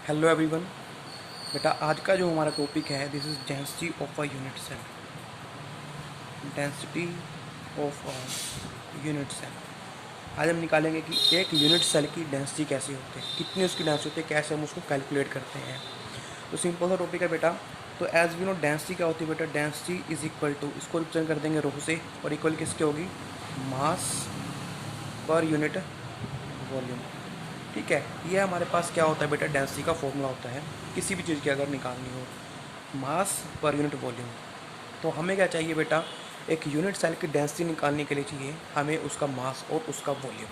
Hello everyone. बेटा आज का जो हमारा टॉपिक है this is density of a unit cell. Density of a unit cell. आज हम निकालेंगे कि एक यूनिट सेल की डेंसिटी कैसी होती है, कितनी उसकी डेंसिटी होती है, कैसे हम उसको कैलकुलेट करते हैं। तो सिंपल सा टॉपिक है बेटा। तो एज वी नो डेंसिटी क्या होती है बेटा, डेंसिटी इज इक्वल टू, इसको रिप्रेजेंट कर देंगे रो से, और इक्वल किसके होगी, मास पर यूनिट वॉल्यूम। ठीक है, ये हमारे पास क्या होता है बेटा, डेंसिटी का फॉर्मूला होता है किसी भी चीज़ की अगर निकालनी हो, मास पर यूनिट वॉल्यूम। तो हमें क्या चाहिए बेटा, एक यूनिट सेल की डेंसिटी निकालने के लिए चाहिए हमें उसका मास और उसका वॉल्यूम।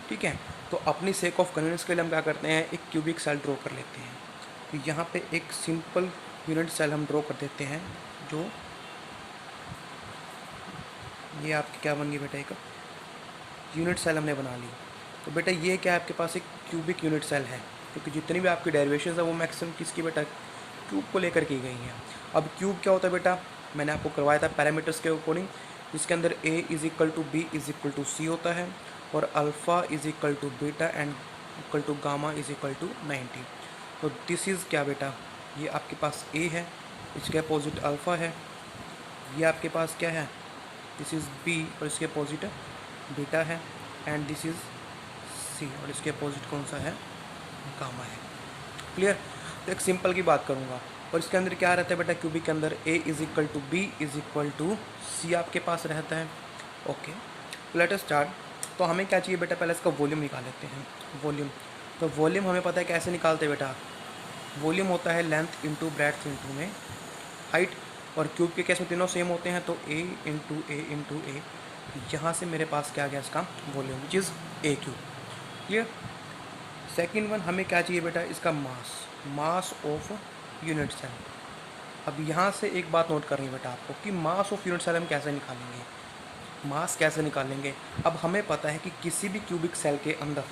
ठीक है, तो अपनी सेक ऑफ कन्वीनियंस के लिए हम क्या करते हैं, एक क्यूबिक सेल ड्रॉ कर लेते हैं। तो यहाँ पे एक सिंपल यूनिट सेल हम ड्रॉ कर देते हैं, जो ये आपकी क्या बन गई बेटा, एक यूनिट सेल हमने बना ली। तो बेटा ये क्या है, आपके पास एक क्यूबिक यूनिट सेल है, क्योंकि जितनी भी आपकी डेरिवेशन है वो मैक्सिमम किसकी बेटा, क्यूब को लेकर की गई हैं। अब क्यूब क्या होता है बेटा, मैंने आपको करवाया था पैरामीटर्स के अकॉर्डिंग, जिसके अंदर a is equal to B is equal to C होता है, और alpha is equal to beta and equal to gamma is equal to 90। तो दिस इज़ क्या बेटा, ये आपके पास a है, इसके अपोजिट अल्फ़ा है, ये आपके पास क्या है, दिस इज़ b और इसके अपोजिट बीटा है, एंड दिस इज़ सी और इसके अपोजिट कौन सा है, गामा है। क्लियर। तो एक सिंपल की बात करूँगा, और इसके अंदर क्या रहता है बेटा, क्यूबिक के अंदर a is equal to B is equal to C आपके पास रहता है। Okay, let us start. तो हमें क्या चाहिए बेटा, पहले इसका वॉल्यूम निकाल लेते हैं। वॉल्यूम, तो वॉल्यूम हमें पता है कैसे निकालते हैं बेटा, वॉल्यूम होता है लेंथ इंटू ब्रेड्थ इंटू में हाइट, और क्यूब के केस में तीनों सेम होते हैं, तो a इंटू ए इंटू ए, यहाँ से मेरे पास क्या आ गया इसका volume, which is a cube. Clear. Second one हमें क्या चाहिए बेटा, इसका मास, मास ऑफ यूनिट सेल। अब यहाँ से एक बात नोट करनी है बेटा आपको, कि मास ऑफ यूनिट सेल हम कैसे निकालेंगे, मास कैसे निकालेंगे। अब हमें पता है कि किसी भी क्यूबिक सेल के अंदर,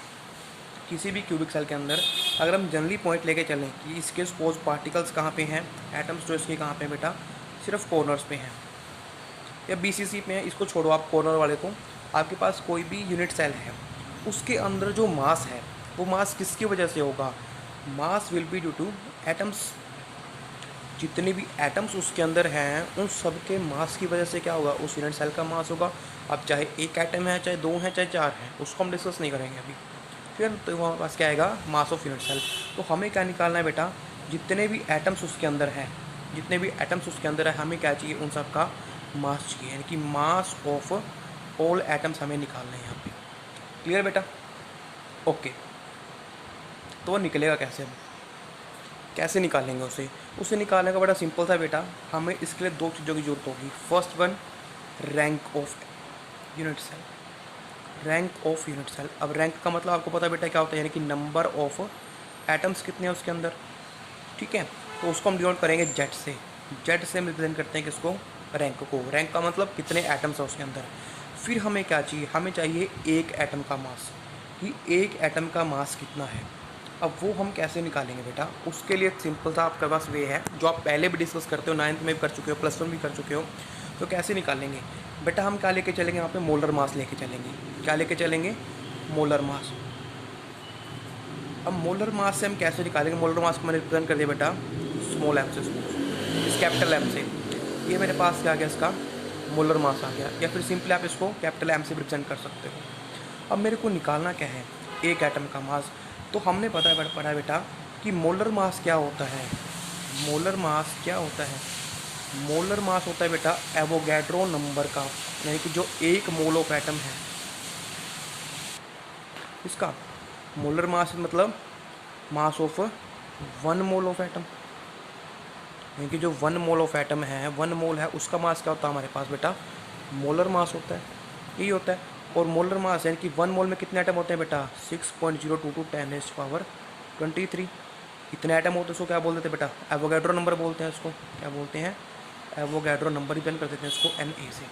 किसी भी क्यूबिक सेल के अंदर अगर हम जनरली पॉइंट लेके चलें कि इसके सपोज पार्टिकल्स कहाँ पे हैं, एटम्स जो इसके कहाँ पे हैं बेटा, सिर्फ कॉर्नर्स पे हैं या बीसीसी पे हैं, इसको छोड़ो आप कॉर्नर वाले को। आपके पास कोई भी यूनिट सेल है, उसके अंदर जो मास है वो मास किसकी वजह से होगा, mass will be due two atoms. जितने भी एटम्स उसके अंदर हैं उन सब के मास की वजह से क्या होगा, उस यूनिट सेल का मास होगा। अब चाहे एक एटम है, चाहे दो हैं, चाहे चार हैं, उसको हम डिस्कस नहीं करेंगे अभी। ठीक है, तो हमारे पास क्या आएगा, मास ऑफ यूनिट सेल। तो हमें क्या निकालना है बेटा, जितने भी एटम्स उसके अंदर हैं, जितने भी एटम्स उसके अंदर है, हमें क्या चाहिए, उन सब का मास चाहिए, यानी कि मास ऑफ ऑल एटम्स हमें निकालना है यहाँ पे। क्लियर बेटा। ओके, तो वो निकलेगा कैसे, अब कैसे निकालेंगे उसे, उसे निकालने का बड़ा सिंपल था बेटा। हमें इसके लिए दो चीज़ों की जरूरत होगी। First one, rank of unit cell, rank of unit cell. अब रैंक का मतलब आपको पता है बेटा क्या होता है, यानी कि नंबर ऑफ एटम्स कितने हैं उसके अंदर। ठीक है, तो उसको हम डिनोट करेंगे जेड से। जेड से हम रिप्रेजेंट करते हैं किसको, रैंक को। रैंक का मतलब कितने एटम्स हैं उसके अंदर। फिर हमें क्या चाहिए, हमें चाहिए एक एटम का मास, कि एक एटम का मास कितना है। अब वो हम कैसे निकालेंगे बेटा, उसके लिए एक सिंपल सा आपके पास वे है, जो आप पहले भी डिस्कस करते हो, 9th में भी कर चुके हो, +1 भी कर चुके हो। तो कैसे निकालेंगे बेटा, हम क्या लेके चलेंगे, यहाँ पे मोलर मास लेके चलेंगे। क्या लेके चलेंगे, मोलर मास। अब मोलर मास से हम कैसे निकालेंगे, मोलर मास को मैंने रिप्रेजेंट कर दिया बेटा स्मॉल एम से, इस कैपिटल एम से। ये मेरे पास क्या आ गया, इसका मोलर मास आ गया, या फिर सिंपली आप इसको कैपिटल एम से रिप्रेजेंट कर सकते हो। अब मेरे को निकालना क्या है, एक एटम का मास। तो हमने पढ़ा बेटा कि मोलर मास क्या होता है, मोलर मास क्या होता है, मोलर मास होता है बेटा एवोगैड्रो नंबर का, यानी कि जो एक मोल ऑफ एटम है इसका। मोलर मास मतलब mass of 1 mole of atom, यानी कि जो 1 मोल ऑफ एटम है, 1 मोल है, उसका मास क्या होता है हमारे पास बेटा, मोलर मास होता है, यही होता है। और मोलर मास यानी कि 1 मोल में कितने एटम होते हैं बेटा, 6.022 10⁻23। इतने एटम होते हैं, उसको क्या बोल देते हैं बेटा, एवोगैड्रो नंबर बोलते हैं उसको। क्या बोलते हैं, एवोगैड्रो नंबर रिप्रेजेंट कर देते हैं इसको Na से।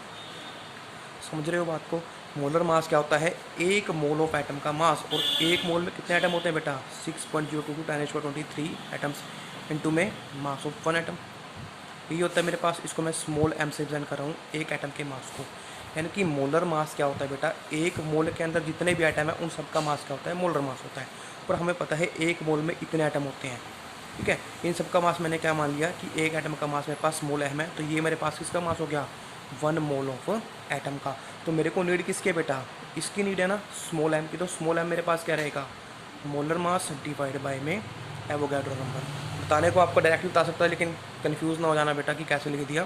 समझ रहे हो बात को। मोलर मास क्या होता है, एक मोल ऑफ एटम का मास, और एक मोल में कितने एटम होते हैं बेटा, 6.022 10⁻23 एटम्स इंटू में मास ऑफ 1 एटम। यही होता है मेरे पास, इसको मैं स्मॉल एम से रिप्रेजेंट कर रहा हूँ एक एटम के मास को। यानी कि मोलर मास क्या होता है बेटा, एक मोल के अंदर जितने भी आइटम है उन सबका मास क्या होता है, मोलर मास होता है। और हमें पता है एक मोल में इतने आइटम होते हैं, ठीक है। इन सबका मास मैंने क्या मान लिया कि एक एटम का मास मेरे पास स्मॉल एम है, तो ये मेरे पास किसका मास हो गया, 1 मोल ऑफ एटम का। तो मेरे को नीड किसकी है बेटा, इसकी नीड है ना स्मॉल एम की। तो स्मॉल एम मेरे पास क्या रहेगा, मोलर मास डिवाइड बाय में एवोगैड्रो नंबर। बताने को आपको डायरेक्टली बता सकता है, लेकिन कन्फ्यूज़ ना हो जाना बेटा कि कैसे लिख दिया,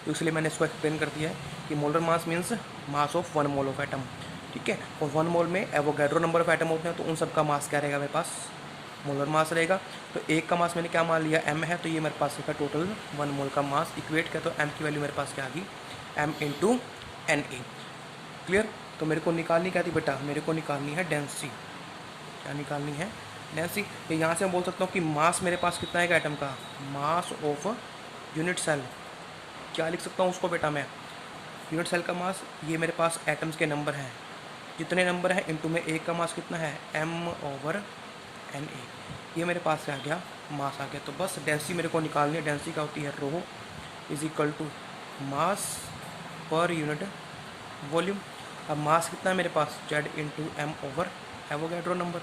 तो इसलिए मैंने इसको एक्सप्लेन कर दिया है कि molar mass means mass of 1 mole of atom, ठीक है। और 1 मोल में एवोगैड्रो नंबर ऑफ एटम होते हैं, तो उन सबका मास क्या रहेगा मेरे पास, मोलर मास रहेगा। तो एक का मास मैंने क्या मान लिया, m है, तो ये मेरे पास है टोटल 1 मोल का मास इक्वेट किया, तो m की वैल्यू मेरे पास क्या आ गई, m इंटू Na। क्लियर। तो मेरे को निकालनी क्या थी बेटा, मेरे को निकालनी है डेंसिटी। क्या निकालनी है, डेंसिटी। तो यहाँ से मैं बोल सकता हूँ कि मास मेरे पास कितना है एटम का, मास ऑफ यूनिट सेल। क्या लिख सकता हूँ उसको बेटा मैं, यूनिट सेल का मास, ये मेरे पास एटम्स के नंबर हैं, जितने नंबर हैं इंटू में एक का मास कितना है, m/Na। ये मेरे पास से आ गया, मास आ गया। तो बस डेंसिटी मेरे को निकालनी है। डेंसिटी क्या होती है, rho is equal to mass पर यूनिट वॉल्यूम। अब मास कितना है मेरे पास, z into m/, Avogadro number,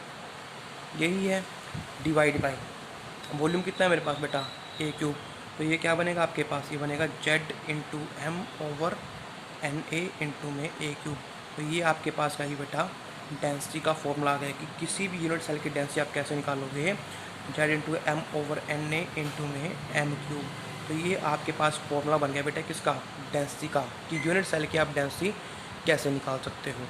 यही है, डिवाइड बाई वॉल्यूम कितना है मेरे पास बेटा, a³। तो ये क्या बनेगा आपके पास, ये बनेगा z इंटू m/Na इंटू में a³। तो ये आपके पास का ही बेटा डेंसिटी का फॉर्मूला आ गया कि किसी भी यूनिट सेल की डेंसिटी आप कैसे निकालोगे, z इंटू m/Na इंटू में m³। तो ये आपके पास फॉर्मूला बन गया बेटा किसका, डेंसिटी का, कि यूनिट सेल की आप डेंसिटी कैसे निकाल सकते हो।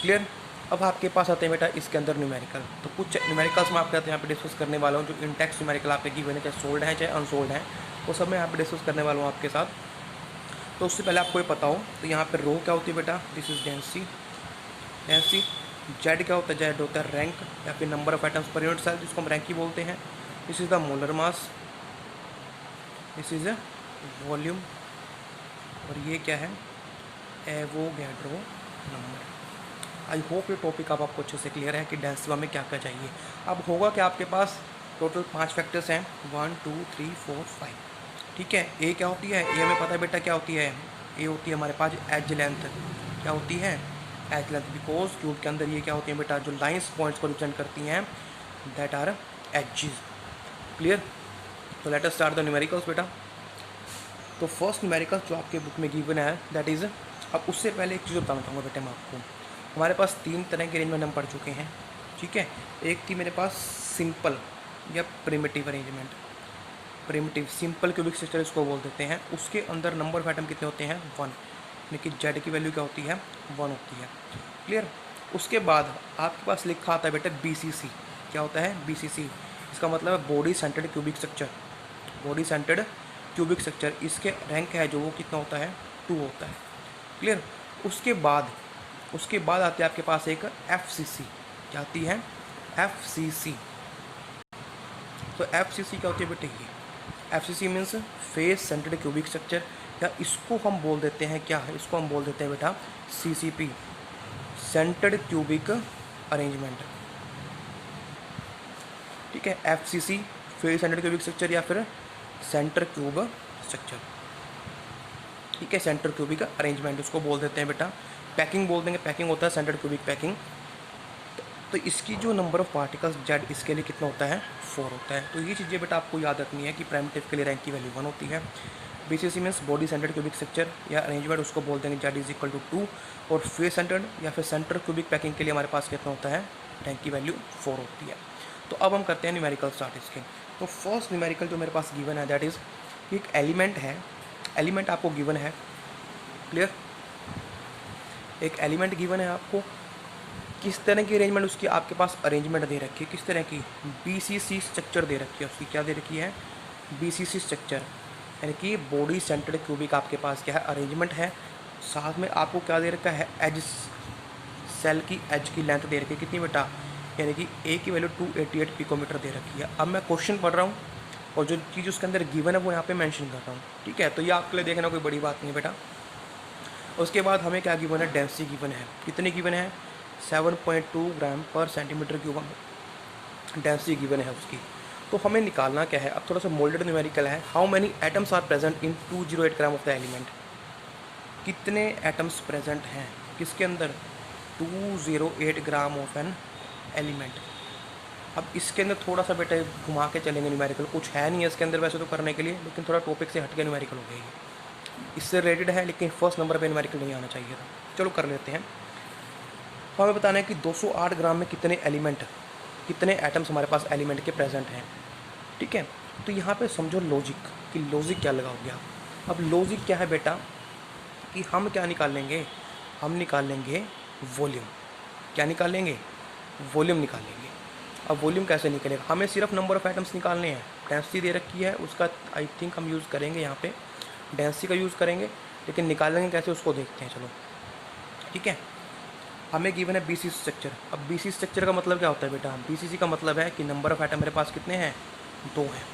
क्लियर। अब आपके पास आते हैं बेटा इसके अंदर न्यूमेरिकल। तो कुछ न्यूमेरिकल्स मैं आपके साथ यहाँ पे डिस्कस करने वाला हूँ, जो इंटेक्स न्यूमेरिकल आपके गिवन है, चाहे सोल्ड है चाहे अनसोल्ड है, वो सब मैं यहाँ पे डिस्कस करने वाला हूँ आपके साथ। तो उससे पहले आपको ये पता हो, तो यहाँ पे रो क्या होती है बेटा, this is density. Density Z क्या होता है, जेड होता है रैंक या फिर number of atoms per unit cell, जिसको हम रैंक ही बोलते हैं। This is the molar mass, this is volume, और ये क्या है, एवोगैड्रो नंबर। आई होप ये टॉपिक अब आपको अच्छे से क्लियर है कि डेंसिटी में क्या क्या चाहिए। अब होगा कि आपके पास टोटल 5 फैक्टर्स हैं, 1 2 3 4 5, ठीक है। ए क्या होती है, ए हमें पता है बेटा क्या होती है, ए होती है हमारे पास एज लेंथ। क्या होती है, एज लेंथ, बिकॉज क्यूब के अंदर ये क्या होती है बेटा, जो लाइंस पॉइंट्स को रिप्रेजेंट करती हैं, दैट आर एजेस। क्लियर। तो late us start the numericals बेटा। तो फर्स्ट न्यूमेरिकल जो आपके बुक में गिवन है दैट इज़, अब उससे पहले एक चीज़ बताना चाहूँगा बेटे मैं आपको। हमारे पास 3 तरह के अरेंजमेंट हम पढ़ चुके हैं, ठीक है। एक थी मेरे पास सिंपल या primitive arrangement, primitive simple cubic structure इसको बोल देते हैं। उसके अंदर नंबर ऑफ एटम कितने होते हैं, 1, यानी कि जेड की वैल्यू क्या होती है, 1 होती है। क्लियर। उसके बाद आपके पास लिखा आता है बेटा BCC। क्या होता है BCC, इसका मतलब है body centred cubic structure, body centred cubic structure. इसके रैंक है जो वो कितना होता है, 2 होता है। क्लियर। उसके बाद आती है आपके पास एक FCC। क्या आती है, FCC। तो FCC क्या होती है बेटे, ये FCC means face centred cubic structure, या इसको हम बोल देते हैं, क्या है, इसको हम बोल देते हैं बेटा CCP, सेंटर्ड क्यूबिक अरेंजमेंट, ठीक है। FCC face centred cubic structure या फिर सेंटर क्यूब स्ट्रक्चर, ठीक है, सेंटर क्यूबिक अरेंजमेंट उसको बोल देते हैं बेटा। पैकिंग बोल देंगे, पैकिंग होता है सेंटर क्यूबिक पैकिंग। तो इसकी जो नंबर ऑफ पार्टिकल्स जेड इसके लिए कितना होता है, 4 होता है। तो ये चीज़ें बेटा आपको याद रखनी है कि प्राइमिटिव के लिए रैंक की वैल्यू 1 होती है। BCC means body centred cubic structure या अरेंजमेंट, उसको बोल देंगे जेड इज इक्वल टू 2। और फेस सेंटर्ड या फिर सेंटर क्यूबिक पैकिंग के लिए हमारे पास कितना होता है, रैंक की वैल्यू 4 होती है। तो अब हम करते हैं न्यूमेरिकल स्टार्ट इसके। तो फर्स्ट न्यूमेरिकल जो मेरे पास गिवन है दैट इज़, एक एलिमेंट है, एलिमेंट आपको गिवन है। क्लियर। एक एलिमेंट गिवन है आपको, किस तरह की अरेंजमेंट उसकी आपके पास अरेंजमेंट दे रखी है, किस तरह की, BCC स्ट्रक्चर दे रखी है उसकी। क्या दे रखी है, BCC स्ट्रक्चर, यानी कि बॉडी सेंटर्ड क्यूबिक आपके पास क्या है, अरेंजमेंट है। साथ में आपको क्या दे रखा है, एज, सेल की एज की लेंथ दे रखी है कितनी बेटा, यानी कि ए की वैल्यू 288 पिकोमीटर दे रखी है। अब मैं क्वेश्चन पढ़ रहा हूँ और जो चीज़ उसके अंदर गिवन है वो यहाँ पे मेंशन कर रहा हूँ, ठीक है। तो ये आपके लिए देखना कोई बड़ी बात नहीं है बेटा। उसके बाद हमें क्या गिवन है, डेंसिटी गिवन है। कितनी गिवन है, 7.2 ग्राम पर सेंटीमीटर क्यूब डेंसिटी गिवन है उसकी। तो हमें निकालना क्या है, अब थोड़ा सा मोल्डेड न्यूमेरिकल है। How many atoms are present in 208 gram of the element. कितने एटम्स प्रेजेंट हैं किसके अंदर, 208 ग्राम ऑफ एन एलिमेंट। अब इसके अंदर थोड़ा सा बेटा घुमा के चलेंगे, न्यूमेरिकल कुछ है नहीं है इसके अंदर वैसे तो करने के लिए, लेकिन थोड़ा टॉपिक से हट के न्यूमेरिकल हो गया ये, इससे रिलेटेड है लेकिन फर्स्ट नंबर पे न्यूमेरिकल नहीं आना चाहिए था। चलो कर लेते हैं। तो हमें बताना है कि 208 ग्राम में कितने एलिमेंट, कितने एटम्स हमारे पास एलिमेंट के प्रेजेंट हैं। ठीक है, तो यहाँ पे समझो लॉजिक कि लॉजिक क्या लगा हो गया। अब लॉजिक क्या है बेटा कि हम क्या निकालेंगे, हम निकालेंगे वॉल्यूम। क्या निकालेंगे, वॉल्यूम निकालेंगे। अब वॉल्यूम कैसे निकलेगा, हमें सिर्फ नंबर ऑफ़ एटम्स निकालने हैं। डेंसिटी दे रखी है उसका आई थिंक हम यूज़ करेंगे, यहाँ पे डेंसिटी का यूज़ करेंगे, लेकिन निकालेंगे कैसे उसको देखते हैं। चलो ठीक है, हमें गिवन है बीसी स्ट्रक्चर। अब बीसी स्ट्रक्चर का मतलब क्या होता है बेटा, बीसीसी का मतलब है कि नंबर ऑफ़ एटम मेरे पास कितने हैं, 2 हैं।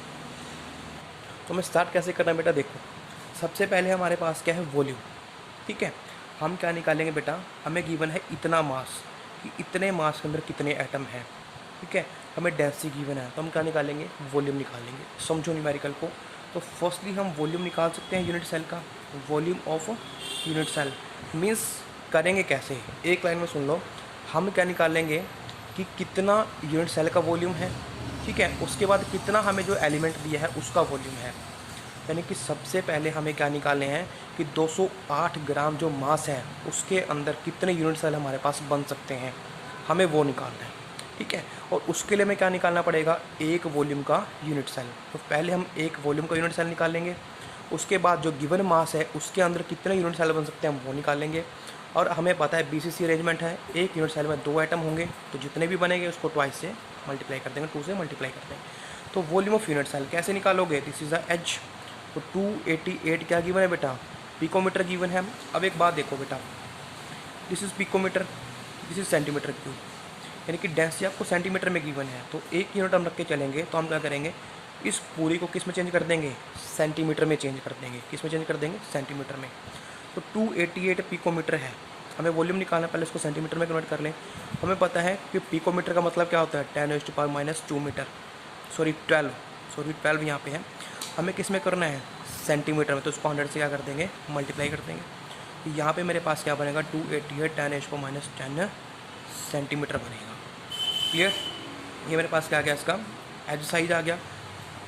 तो हमें स्टार्ट कैसे करना है बेटा, देखो सबसे पहले हमारे पास क्या है, वॉल्यूम। ठीक है, हम क्या निकालेंगे बेटा, हमें गिवन है इतना मास, कि इतने मास के अंदर कितने एटम हैं। ठीक है, हमें डेंसिटी गिवन है तो हम क्या निकालेंगे, वॉल्यूम निकालेंगे। समझो न्यूमेरिकल को। तो फर्स्टली हम वॉल्यूम निकाल सकते हैं यूनिट सेल का, volume of unit cell means करेंगे कैसे, एक लाइन में सुन लो। हम क्या निकालेंगे कि कितना यूनिट सेल का वॉल्यूम है। ठीक है, उसके बाद कितना हमें जो एलिमेंट दिया है उसका वॉल्यूम है। यानी कि सबसे पहले हमें क्या निकालने हैं कि 208 ग्राम जो मास है उसके अंदर कितने यूनिट सेल हमारे पास बन सकते हैं, हमें वो निकालना है। ठीक है, और उसके लिए हमें क्या निकालना पड़ेगा, एक वॉल्यूम का यूनिट सेल। तो पहले हम एक वॉल्यूम का यूनिट सेल निकालेंगे, उसके बाद जो गिवन मास है उसके अंदर कितने यूनिट सेल बन सकते हैं हम वो निकालेंगे। और हमें पता है बीसीसी अरेंजमेंट है, एक यूनिट सेल में 2 एटम होंगे, तो जितने भी बनेंगे उसको ट्वाइस से मल्टीप्लाई कर देंगे, 2 से मल्टीप्लाई कर देंगे। तो वॉल्यूम ऑफ यूनिट सेल कैसे निकालोगे, दिस इज़ अ एच। तो 288 क्या गिवन है बेटा, पिकोमीटर गिवन है। अब एक बात देखो बेटा, this is picometre, this is centimetre cube, यानी कि डेंसिटी आपको सेंटीमीटर में गिवन है। तो एक यूनिट हम रख के चलेंगे तो हम क्या करेंगे, इस पूरी को किस में चेंज कर देंगे, सेंटीमीटर में चेंज कर देंगे। किस में चेंज कर देंगे, सेंटीमीटर में। तो 288 पिकोमीटर है, हमें वॉल्यूम निकालना है, पहले इसको सेंटीमीटर में कन्वर्ट कर लें। हमें पता है कि पिकोमीटर का मतलब क्या होता है, 10⁻⁻² मीटर, सॉरी 12 यहाँ पे है। हमें किस में करना है, सेंटीमीटर में, तो उसको 100 से क्या कर देंगे, मल्टीप्लाई कर देंगे। यहाँ पे मेरे पास क्या बनेगा, 288 10⁻10 सेंटीमीटर बनेगा। क्लियर, ये मेरे पास क्या आ गया, इसका एज साइज आ गया।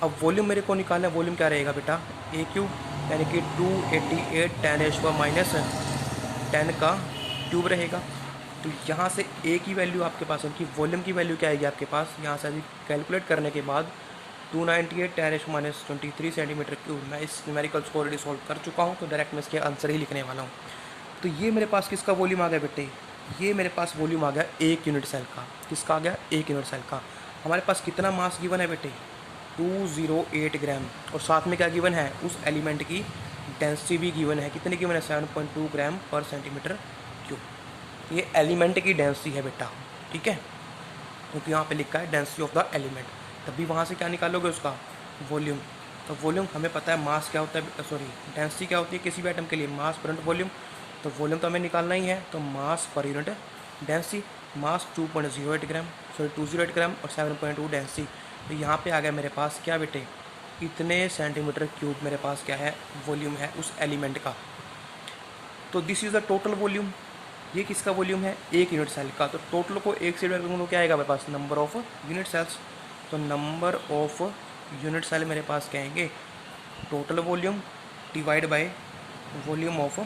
अब वॉल्यूम मेरे को निकालना है, वॉल्यूम क्या रहेगा बेटा, ए क्यूब, यानी कि 288 10⁻10 का क्यूब रहेगा। तो यहाँ से ए की वैल्यू आपके पास, उनकी वॉल्यूम की वैल्यू क्या आएगी आपके पास, यहाँ से अभी कैलकुलेट करने के बाद 298 10⁻23 सेंटीमीटर क्यूब। मैं इस न्यूमेरिकल्स को ऑलरेडी सॉल्व कर चुका हूँ, तो डायरेक्ट मैं इसके आंसर ही लिखने वाला हूँ। तो ये मेरे पास किसका वॉल्यूम आ गया बेटे, ये मेरे पास वॉल्यूम आ गया एक यूनिट सेल का। किसका आ गया, एक यूनिट सेल का। हमारे पास कितना मास गिवन है बेटे, 208 ग्राम, और साथ में क्या गिवन है, उस एलिमेंट की डेंसिटी भी गिवन है। कितनी गिवन है, 7.2 ग्राम पर सेंटीमीटर क्यूब। ये एलिमेंट की डेंसिटी है बेटा। ठीक है, क्योंकि यहाँ पे लिखा है डेंसिटी ऑफ द एलिमेंट, तभी वहाँ से क्या निकालोगे, उसका वॉल्यूम। तो वॉल्यूम हमें पता है मास क्या होता है, सॉरी डेंसिटी क्या होती है किसी भी आइटम के लिए, मास पर वॉल्यूम। तो वॉल्यूम तो हमें निकालना ही है, तो मास पर यूनिट डेंसिटी, मास 2.08 ग्राम, सॉरी 208 ग्राम और 7.2 डेंसिटी। तो यहाँ पे आ गया मेरे पास क्या बेटे, इतने सेंटीमीटर क्यूब मेरे पास क्या है, वॉल्यूम है उस एलिमेंट का। तो this is the total volume. ये किसका वॉल्यूम है, एक यूनिट सेल का। तो टोटल को एक से डिवाइड करूँगा तो क्या आएगा मेरे पास, नंबर ऑफ यूनिट सेल्स। तो नंबर ऑफ यूनिट सेल मेरे पास क्या आएंगे, total volume divide by volume of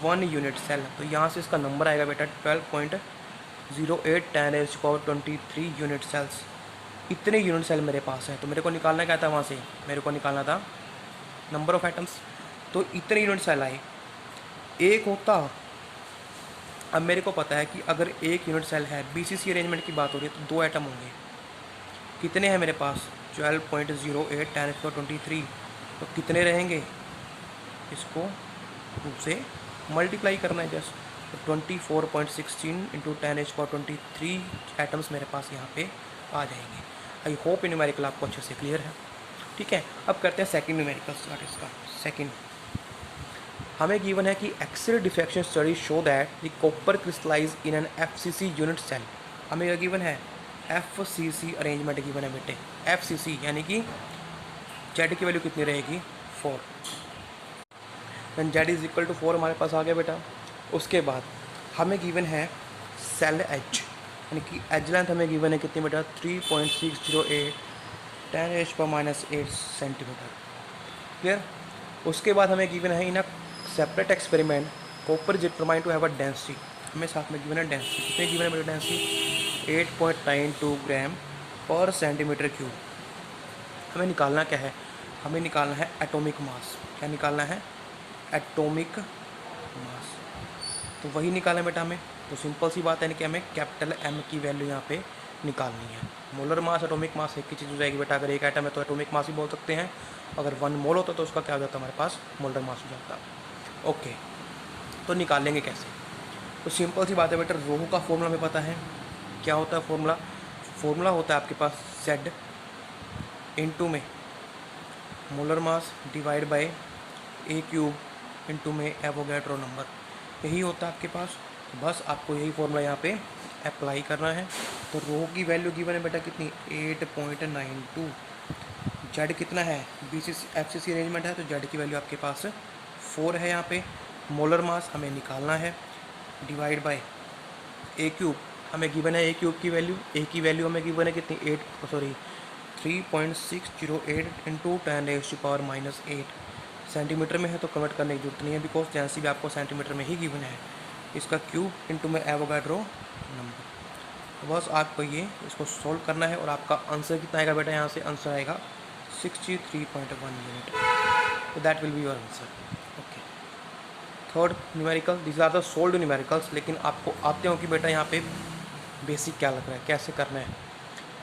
1 unit cell. तो यहाँ से इसका नंबर आएगा बेटा 12.08 10⁻23 यूनिट सेल्स। इतने यूनिट सेल मेरे पास हैं, तो मेरे को निकालना क्या था वहाँ से, मेरे को निकालना था नंबर ऑफ एटम्स। तो इतने यूनिट सेल आए, एक होता। अब मेरे को पता है कि अगर एक यूनिट सेल है, बीसीसी अरेंजमेंट की बात हो रही है, तो 2 एटम होंगे। कितने हैं मेरे पास, 12.08 10⁻23। तो कितने रहेंगे, इसको 2 से मल्टीप्लाई करना है जस्ट। तो 24.16 इंटू 10⁻23 एटम्स मेरे पास यहाँ पे आ जाएंगे। आई होप न्यूमेरिकल आपको अच्छे से क्लियर है। ठीक है, अब करते हैं सेकंड न्यूमेरिकल स्टार्ट। इसका सेकंड हमें गिवन है कि X-ray diffraction study show that the copper crystallise in an FCC unit cell. हमें यह गिवन है, एफसीसी अरेंजमेंट गिवन है बेटे। एफसीसी यानी कि जेड की वैल्यू कितनी रहेगी, 4। Then Z is equal to 4 हमारे पास आ गया बेटा। उसके बाद हमें गिवन है सेल एज, यानी कि एज लेंथ हमें गिवन है कितनी बेटा 3.608 10⁻⁸ सेंटीमीटर। क्लियर। उसके बाद हमें गिवन है in a separate experiment copper is determined to have a density, हमें साथ में गिवन है डेंसिटी, कितने गिवन है बेटा डेंसिटी 8.92 ग्राम पर सेंटीमीटर क्यूब। हमें निकालना क्या है, हमें निकालना है एटॉमिक मास। क्या निकालना है, एटॉमिक मास। तो वही निकालें बेटा हमें, तो सिंपल सी बात है कि हमें कैपिटल एम की वैल्यू यहाँ पे निकालनी है। मोलर मास एटॉमिक मास एक ही चीज़ हो जाएगी बेटा। अगर एक एटम है तो एटॉमिक मास ही बोल सकते हैं, अगर 1 मोल होता तो उसका क्या हो जाता हमारे पास मोलर मास हो जाता। ओके, तो निकालेंगे कैसे, तो सिंपल सी बात है बेटा, रोह का फॉर्मूला हमें पता है। क्या होता है फॉर्मूला, फॉर्मूला होता है आपके पास जेड इंटू में molar mass divide by A cube into में एवोगैड्रो नंबर, यही होता है आपके पास। तो बस आपको यही फॉर्मूला यहाँ पे अप्लाई करना है। तो रो की वैल्यू गिवन है बेटा कितनी 8.92, जेड कितना है FCC अरेंजमेंट है तो जेड की वैल्यू आपके पास 4 है यहाँ पे। मोलर मास हमें निकालना है डिवाइड बाय ए क्यूब, हमें गिवन है ए क्यूब की वैल्यू, ए की वैल्यू हमें गिवन है कितनी 3.608 इंटू 10⁻⁸ सेंटीमीटर में है तो कन्वर्ट करने की जरूरत नहीं है, बिकॉज जैसे भी आपको सेंटीमीटर में ही गिवन है। इसका क्यूब इंटू में एवोगैड्रो नंबर। बस आपको ये इसको सोल्व करना है और आपका आंसर कितना आएगा बेटा, यहाँ से आंसर आएगा 63.1 यूनिट। तो that will be your answer. Okay, third numerical, this are the solved numericals, लेकिन आपको आते हो कि बेटा यहाँ पे बेसिक क्या लग रहा है, कैसे करना है।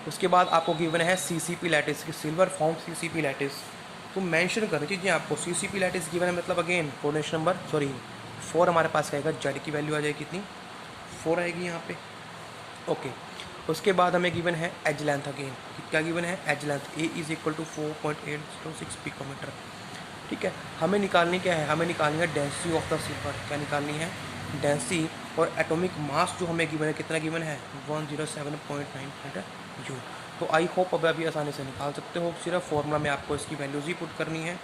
उसके बाद आपको गिवन है CCP लैटिस की सिल्वर फॉर्म CCP लैटिस, तो मेंशन करनी चाहिए आपको CCP लैटिस गिवन है, मतलब अगेन कोऑर्डिनेशन नंबर 4 हमारे पास आएगा, जेड की वैल्यू आ जाएगी कितनी 4 आएगी यहाँ पे। ओके, उसके बाद हमें गिवन है एज लेंथ, अगेन क्या गिवन है edge length a is equal to 4.806 picometre. ठीक है, हमें निकालनी क्या है, हमें निकालनी है डेंसिटी ऑफ द सिल्वर। क्या निकालनी है, डेंसिटी। और एटॉमिक मास जो हमें गिवन है कितना गिवन है 107.9 जूल। तो आई होप अब अभी आसानी से निकाल सकते हो, सिर्फ फॉर्मूला में आपको इसकी वैल्यूज ही पुट करनी है।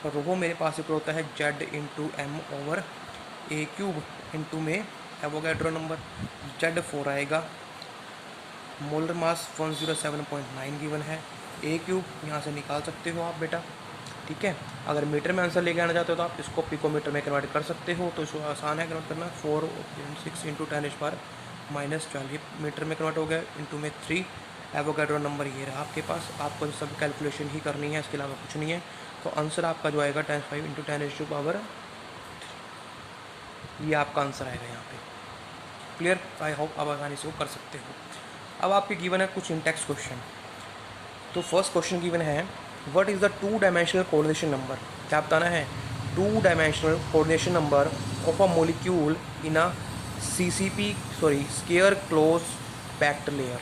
और वो मेरे पास इक्वल होता है जेड इंटू एम ओवर ए क्यूब इंटू में एवोगैड्रो नंबर, जेड 4 आएगा, मोलर मास 107.9 गिवन है, ए क्यूब यहाँ से निकाल सकते हो आप बेटा। ठीक है, अगर मीटर में आंसर लेके आना चाहते हो तो आप इसको पिकोमीटर में कन्वर्ट कर सकते हो, तो इसको आसान है कन्वर्ट करना। 4.6 इंटू 10⁻⁻12 मीटर में कन्वर्ट हो गया, इंटू में 3 एवोगैड्रो नंबर ये रहा आपके पास। आपको तो सब कैलकुलेशन ही करनी है, इसके अलावा कुछ नहीं है। तो आंसर आपका जो आएगा 10⁵ इंटू 10⁻⁴, ये आपका आंसर आएगा यहाँ पे। क्लियर, आई होप आप आसानी से वो कर सकते हो। अब आपके गिवन है कुछ इंटेक्स क्वेश्चन। तो फर्स्ट क्वेश्चन गिवन है what is the 2 dimensional coordination number. क्या बताना है 2 dimensional coordination number of a molecule in a square close packed layer.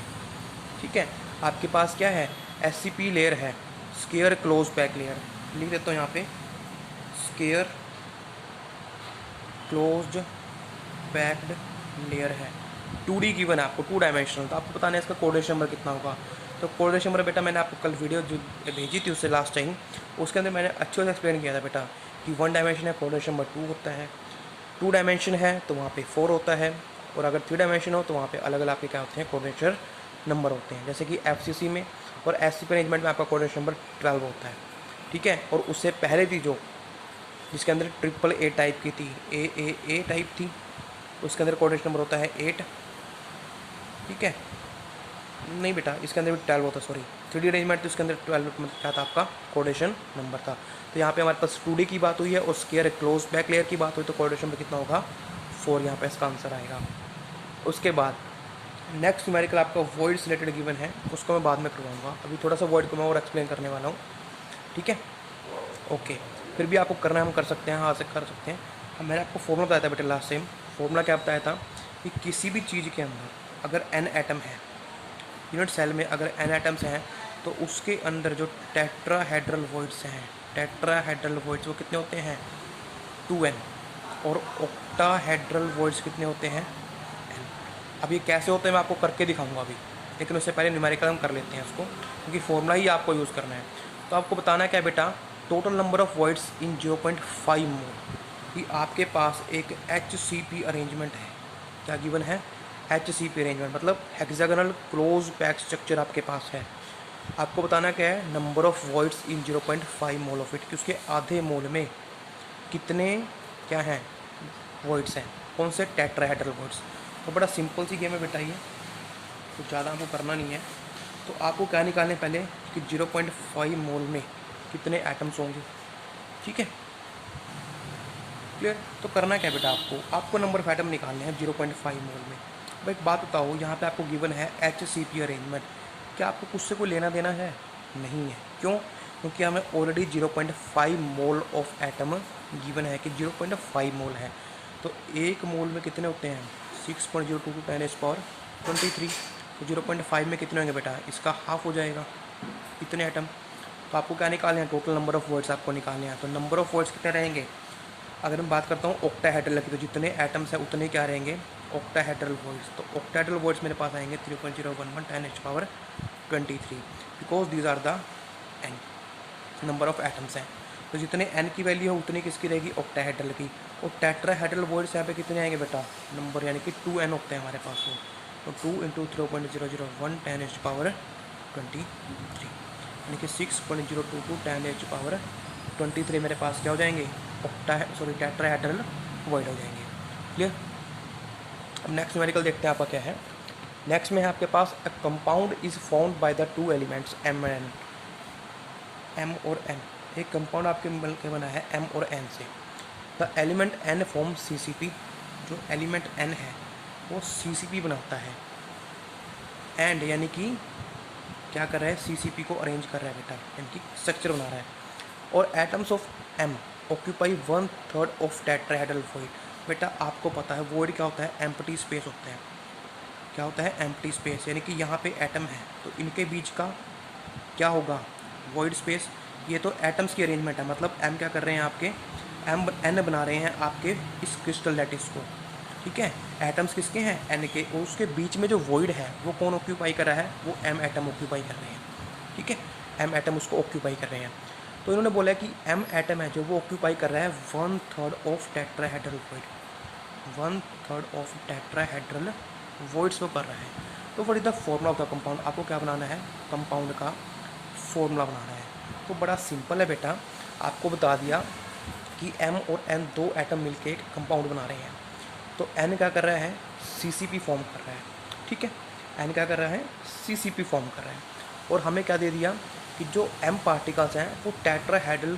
ठीक है, आपके पास क्या है SCP लेयर है, स्केयर क्लोज पैक लेयर, लिख देता हूँ यहाँ पे स्केयर क्लोज्ड पैक्ड लेयर है। 2D गिवन है आपको, 2 डायमेंशनल, तो आपको बताना है इसका कोऑर्डिनेशन नंबर कितना होगा। तो कोऑर्डिनेशन नंबर बेटा मैंने आपको कल वीडियो जो भेजी थी उससे लास्ट टाइम, उसके अंदर मैंने अच्छे से एक्सप्लेन किया था बेटा कि 1 डायमेंशन है कोऑर्डिनेशन नंबर 2 होता है, 2 डायमेंशन है तो वहाँ पे 4 होता है, और अगर 3 डायमेंशन हो तो वहाँ पे अलग अलग आपके क्या होते हैं कोऑर्डिनेशन नंबर होते हैं। जैसे कि FCC में और SCP अरेंजमेंट में आपका कोऑर्डिनेशन नंबर 12 होता है। ठीक है, और उससे पहले थी जो जिसके अंदर AAA टाइप की थी, AAA टाइप थी, उसके अंदर कोऑर्डिनेशन नंबर होता है 8। ठीक है, नहीं बेटा इसके अंदर भी 12 होता, 3D अरेंजमेंट थी उसके अंदर 12 मतलब क्या था आपका कोऑर्डिनेशन नंबर था। तो यहाँ पे हमारे पास 2D की बात हुई है और स्केयर क्लोज बैक लेयर की बात हुई, तो कोऑर्डिनेशन नंबर कितना होगा 4, यहाँ पे इसका आंसर आएगा। उसके बाद नेक्स्ट न्यूमेरिकल आपका वॉइड से रिलेटेड गिवन है, उसको मैं बाद में करवाऊँगा, अभी थोड़ा सा वॉइड को मैं और एक्सप्लेन करने वाला हूँ। ठीक है, ओके, फिर भी आपको करना है हम कर सकते हैं, हाँ से कर सकते हैं। मैंने आपको फॉर्मूला बताया था बेटा लास्ट टाइम, फॉर्मूला क्या बताया था कि किसी भी चीज़ के अंदर अगर n एटम है, यूनिट सेल में अगर n एटम्स हैं तो उसके अंदर जो टेट्राहेड्रल वॉइड्स हैं, टेट्राहेड्रल वॉइड्स वो कितने होते हैं 2n, और ऑक्टाहेड्रल वॉइड्स कितने होते हैं n। अब ये कैसे होते हैं मैं आपको करके दिखाऊंगा अभी, लेकिन उससे पहले न्यूमेरिकल हम कर लेते हैं उसको, क्योंकि फॉर्मूला ही आपको यूज़ करना है। तो आपको बताना क्या है बेटा, total number of voids in 0.5 मोल। कि आपके पास एक HCP अरेंजमेंट है। क्या गिवन है? HCP अरेंजमेंट मतलब हेक्सागोनल क्लोज पैक स्ट्रक्चर आपके पास है। आपको बताना क्या है? Number of voids in 0.5 mole of it, कि उसके आधे मोल में कितने क्या हैं वॉइड्स हैं, कौन से? Tetrahedral voids. तो बड़ा सिंपल सी गेम है बेटा ये, तो ज़्यादा आपको करना नहीं है। तो आपको क्या निकालने पहले कि 0.5 मोल में कितने एटम्स होंगे, ठीक है, क्लियर। तो करना क्या बेटा, आपको नंबर ऑफ एटम निकालने हैं 0.5 मोल में। अब एक बात बताओ, यहाँ पे आपको गिवन है HCP अरेंजमेंट, क्या आपको कुछ से कोई लेना देना है? नहीं है। क्यों? क्योंकि हमें already 0.5 mole of atom given है कि 0.5 मोल है। तो एक मोल में कितने होते हैं? 6.022 10⁻23। तो 0.5 में कितने होंगे बेटा? इसका हाफ हो जाएगा, इतने एटम। तो आपको क्या निकालने हैं? टोटल नंबर ऑफ वर्ड्स आपको निकालने हैं। तो नंबर ऑफ वर्ड्स कितने रहेंगे? अगर मैं बात करता हूँ ऑक्टाहेड्रल की, तो जितने एटम्स हैं उतने क्या रहेंगे? Octahedral voids. तो ऑक्टाहेड्रल वर्ड्स मेरे पास आएंगे 3.011 10⁻23, because these are the N number of atoms हैं। तो जितने एन की वैल्यू है उतनी किसकी रहेगी? ऑक्टाहेड्रल की। और टेट्राहेड्रल वर्ड्स यहाँ पे कितने आएंगे बेटा? नंबर, यानी कि 2n होते हैं हमारे पास। तो 2 × 0.001 10⁻23, यानी कि 6.022 10⁻23 मेरे पास क्या हो जाएंगे? टेट्राहेड्रल वर्ड हो जाएंगे। क्लियर। अब नेक्स्ट न्यूमेरिकल देखते हैं आपका क्या है। नेक्स्ट में है आपके पास a compound is formed by the two elements m और n। m और n, एक कंपाउंड आपके मिल के बना है m और n से। The element n form CCP, जो एलिमेंट n है वो CCP बनाता है। एंड यानी कि क्या कर रहा है? CCP को अरेंज कर रहा है बेटा, यानी कि स्ट्रक्चर बना रहा है। और atoms of m occupy 1/3 of tetrahedral void. बेटा आपको पता है वॉइड क्या होता है? एम्प्टी स्पेस होता है। क्या होता है? एम्प्टी स्पेस, यानी कि यहाँ पे एटम है तो इनके बीच का क्या होगा? Void space. ये तो एटम्स की अरेंजमेंट है, मतलब m क्या कर रहे हैं आपके? n बना रहे हैं आपके इस क्रिस्टल लैटिस को, ठीक है। एटम्स किसके हैं? n के। और उसके बीच में जो वॉइड है वो कौन ऑक्यूपाई कर रहा है? वो m एटम ऑक्यूपाई कर रहे हैं, ठीक है। m एटम उसको ऑक्यूपाई कर रहे हैं। तो इन्होंने बोला कि m एटम है जो वो ऑक्यूपाई कर रहा है 1/3 of tetrahedral void, 1/3 of tetrahedral voids वो कर रहा है। तो what is the formula of the compound? आपको क्या बनाना है? कंपाउंड का फॉर्मूला बनाना है। तो बड़ा सिंपल है बेटा, आपको बता दिया कि m और n दो एटम मिलके एक कंपाउंड बना रहे हैं। तो n क्या कर रहा है? CCP फॉर्म कर रहा है, ठीक है। n क्या कर रहा है? CCP फॉर्म कर रहा है। और हमें क्या दे दिया कि जो m पार्टिकल्स हैं वो टेट्राहेड्रल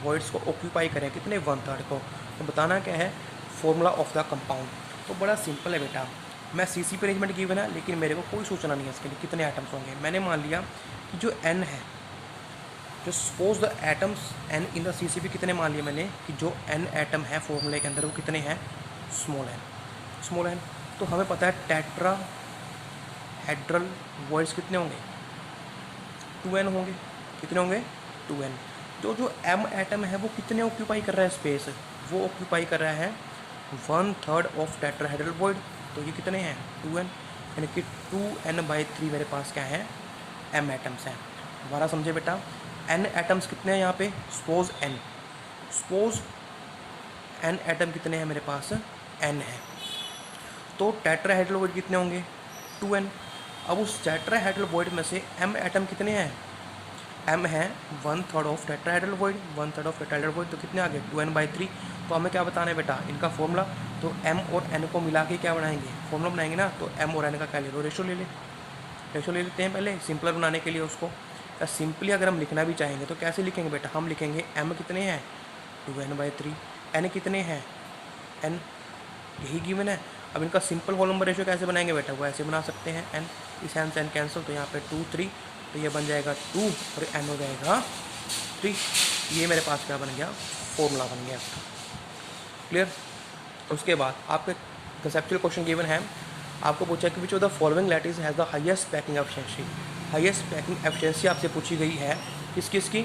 वॉइड्स को ऑक्यूपाई करें, कितने? 1/3 को। तो बताना क्या है? Formula of the compound. तो बड़ा सिंपल है बेटा, मैं CCP अरेंजमेंट गिवन है लेकिन मेरे को कोई सोचना नहीं है इसके लिए कितने एटम्स होंगे। मैंने मान लिया कि जो n है, जो suppose the atoms n in the CCP कितने मान लिया मैंने कि जो n एटम है फॉर्मूले के अंदर वो कितने हैं? Small n। तो हमें पता है टेट्राहेड्रल वॉइड्स कितने होंगे? 2n होंगे। कितने होंगे? 2n। जो m एटम है वो कितने ऑक्यूपाई कर रहा है स्पेस? वो ऑक्यूपाई कर रहा है 1/3 ऑफ टेट्राहेड्रल वॉइड। तो ये कितने हैं? 2n, यानी कि 2n/3 मेरे पास क्या है? m एटम्स हैं। दोबारा समझे बेटा, n एटम्स कितने हैं यहाँ पे? सपोज n एटम कितने हैं मेरे पास? n है। तो टेट्राहेड्रल वॉइड कितने होंगे? 2n। अब उस टेट्राहेड्रल वॉइड में से m एटम कितने हैं? m है 1/3 of tetrahedral void, 1/3 of tetrahedral void, तो कितने आ गए? 2n/3। तो हमें क्या बताना है बेटा? इनका फॉर्मूला। तो m और n को मिला के क्या बनाएंगे? फॉर्मूला बनाएंगे ना। तो m और n का क्या ले लो? रेशो ले लेते हैं पहले सिंपलर बनाने के लिए उसको। या सिंपली अगर हम लिखना भी चाहेंगे तो कैसे लिखेंगे बेटा? हम लिखेंगे m कितने हैं? 2n/3। n कितने हैं? n, यही गिवन है। अब इनका सिंपल होल नंबर रेशो कैसे बनाएंगे बेटा? वो ऐसे बना सकते हैं, n इस n से n कैंसिल, तो यहाँ पे 2 3, तो ये बन जाएगा 2 और n हो जाएगा 3। ये मेरे पास क्या बन गया? फॉर्मूला बन गया। क्लियर। उसके बाद आपके कंसेप्चुअल क्वेश्चन गिवन है, आपको पूछा कि which of the following lattice has the highest packing efficiency. Highest packing efficiency आपसे पूछी गई है किसकी?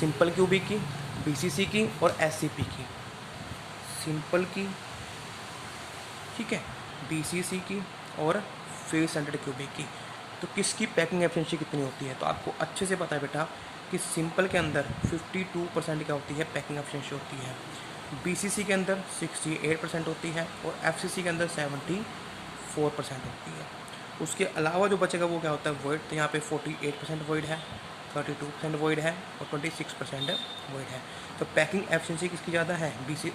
सिंपल क्यूबिक की, BCC की और SCP की। सिंपल की, ठीक है, BCC की और फेस सेंटर्ड क्यूबिक की। तो किसकी पैकिंग एफिशिएंसी कितनी होती है? तो आपको अच्छे से पता है बेटा कि सिंपल के अंदर 52% क्या होती है? पैकिंग एफिशिएंसी होती है। BCC के अंदर 68% होती है और FCC के अंदर 74% होती है। उसके अलावा जो बचेगा वो क्या होता है, वॉइड। तो यहाँ पे 48% वॉइड है, 32% वॉइड है और 26% वॉइड है। तो पैकिंग एफिशिएंसी किसकी ज़्यादा है,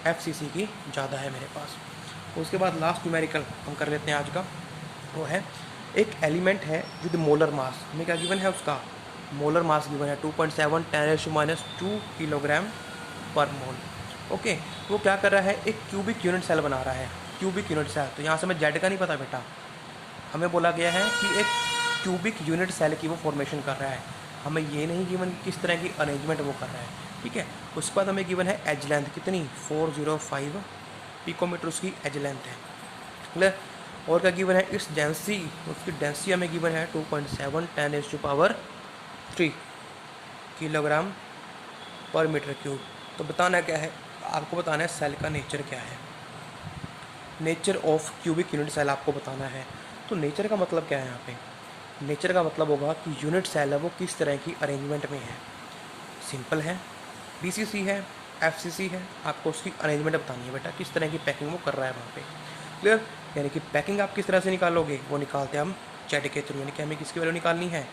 FCC की ज़्यादा है मेरे पास। उसके बाद लास्ट न्यूमेरिकल हम कर लेते हैं आज का, वो है एक एलिमेंट है जो मोलर मास में क्या गिवन है, उसका मोलर मास गिवन है 2.7 10⁻² किलोग्राम पर मोल। ओके, वो क्या कर रहा है, एक क्यूबिक यूनिट सेल बना रहा है, क्यूबिक यूनिट सेल। तो यहाँ से मैं जेड का नहीं पता बेटा, हमें बोला गया है कि एक क्यूबिक यूनिट सेल की वो फॉर्मेशन कर रहा है। हमें ये नहीं गिवन किस तरह की अरेंजमेंट वो कर रहा है, ठीक है। उसके बाद हमें गिवन है एज लेंथ कितनी, 405 पिकोमीटर उसकी एज लेंथ है, क्लियर। और क्या गिवन है, इट्स डेंसिटी, उसकी डेंसिटी हमें गिवन है 2.7 10⁻³ किलोग्राम पर मीटर क्यूब। तो बताना क्या है, आपको बताना है सेल का नेचर क्या है, nature of cubic unit cell आपको बताना है। तो नेचर का मतलब क्या है यहाँ पे, नेचर का मतलब होगा कि यूनिट सेल है वो किस तरह की अरेंजमेंट में है। सिंपल है, BCC है, FCC है, आपको उसकी अरेंजमेंट बतानी है बेटा, किस तरह की पैकिंग वो कर रहा है वहाँ पे, क्लियर। यानी कि पैकिंग आप किस तरह से निकालोगे, वो निकालते हैं हम जेड के थ्रू, यानी कि हमें किसकी वैल्यू निकालनी है,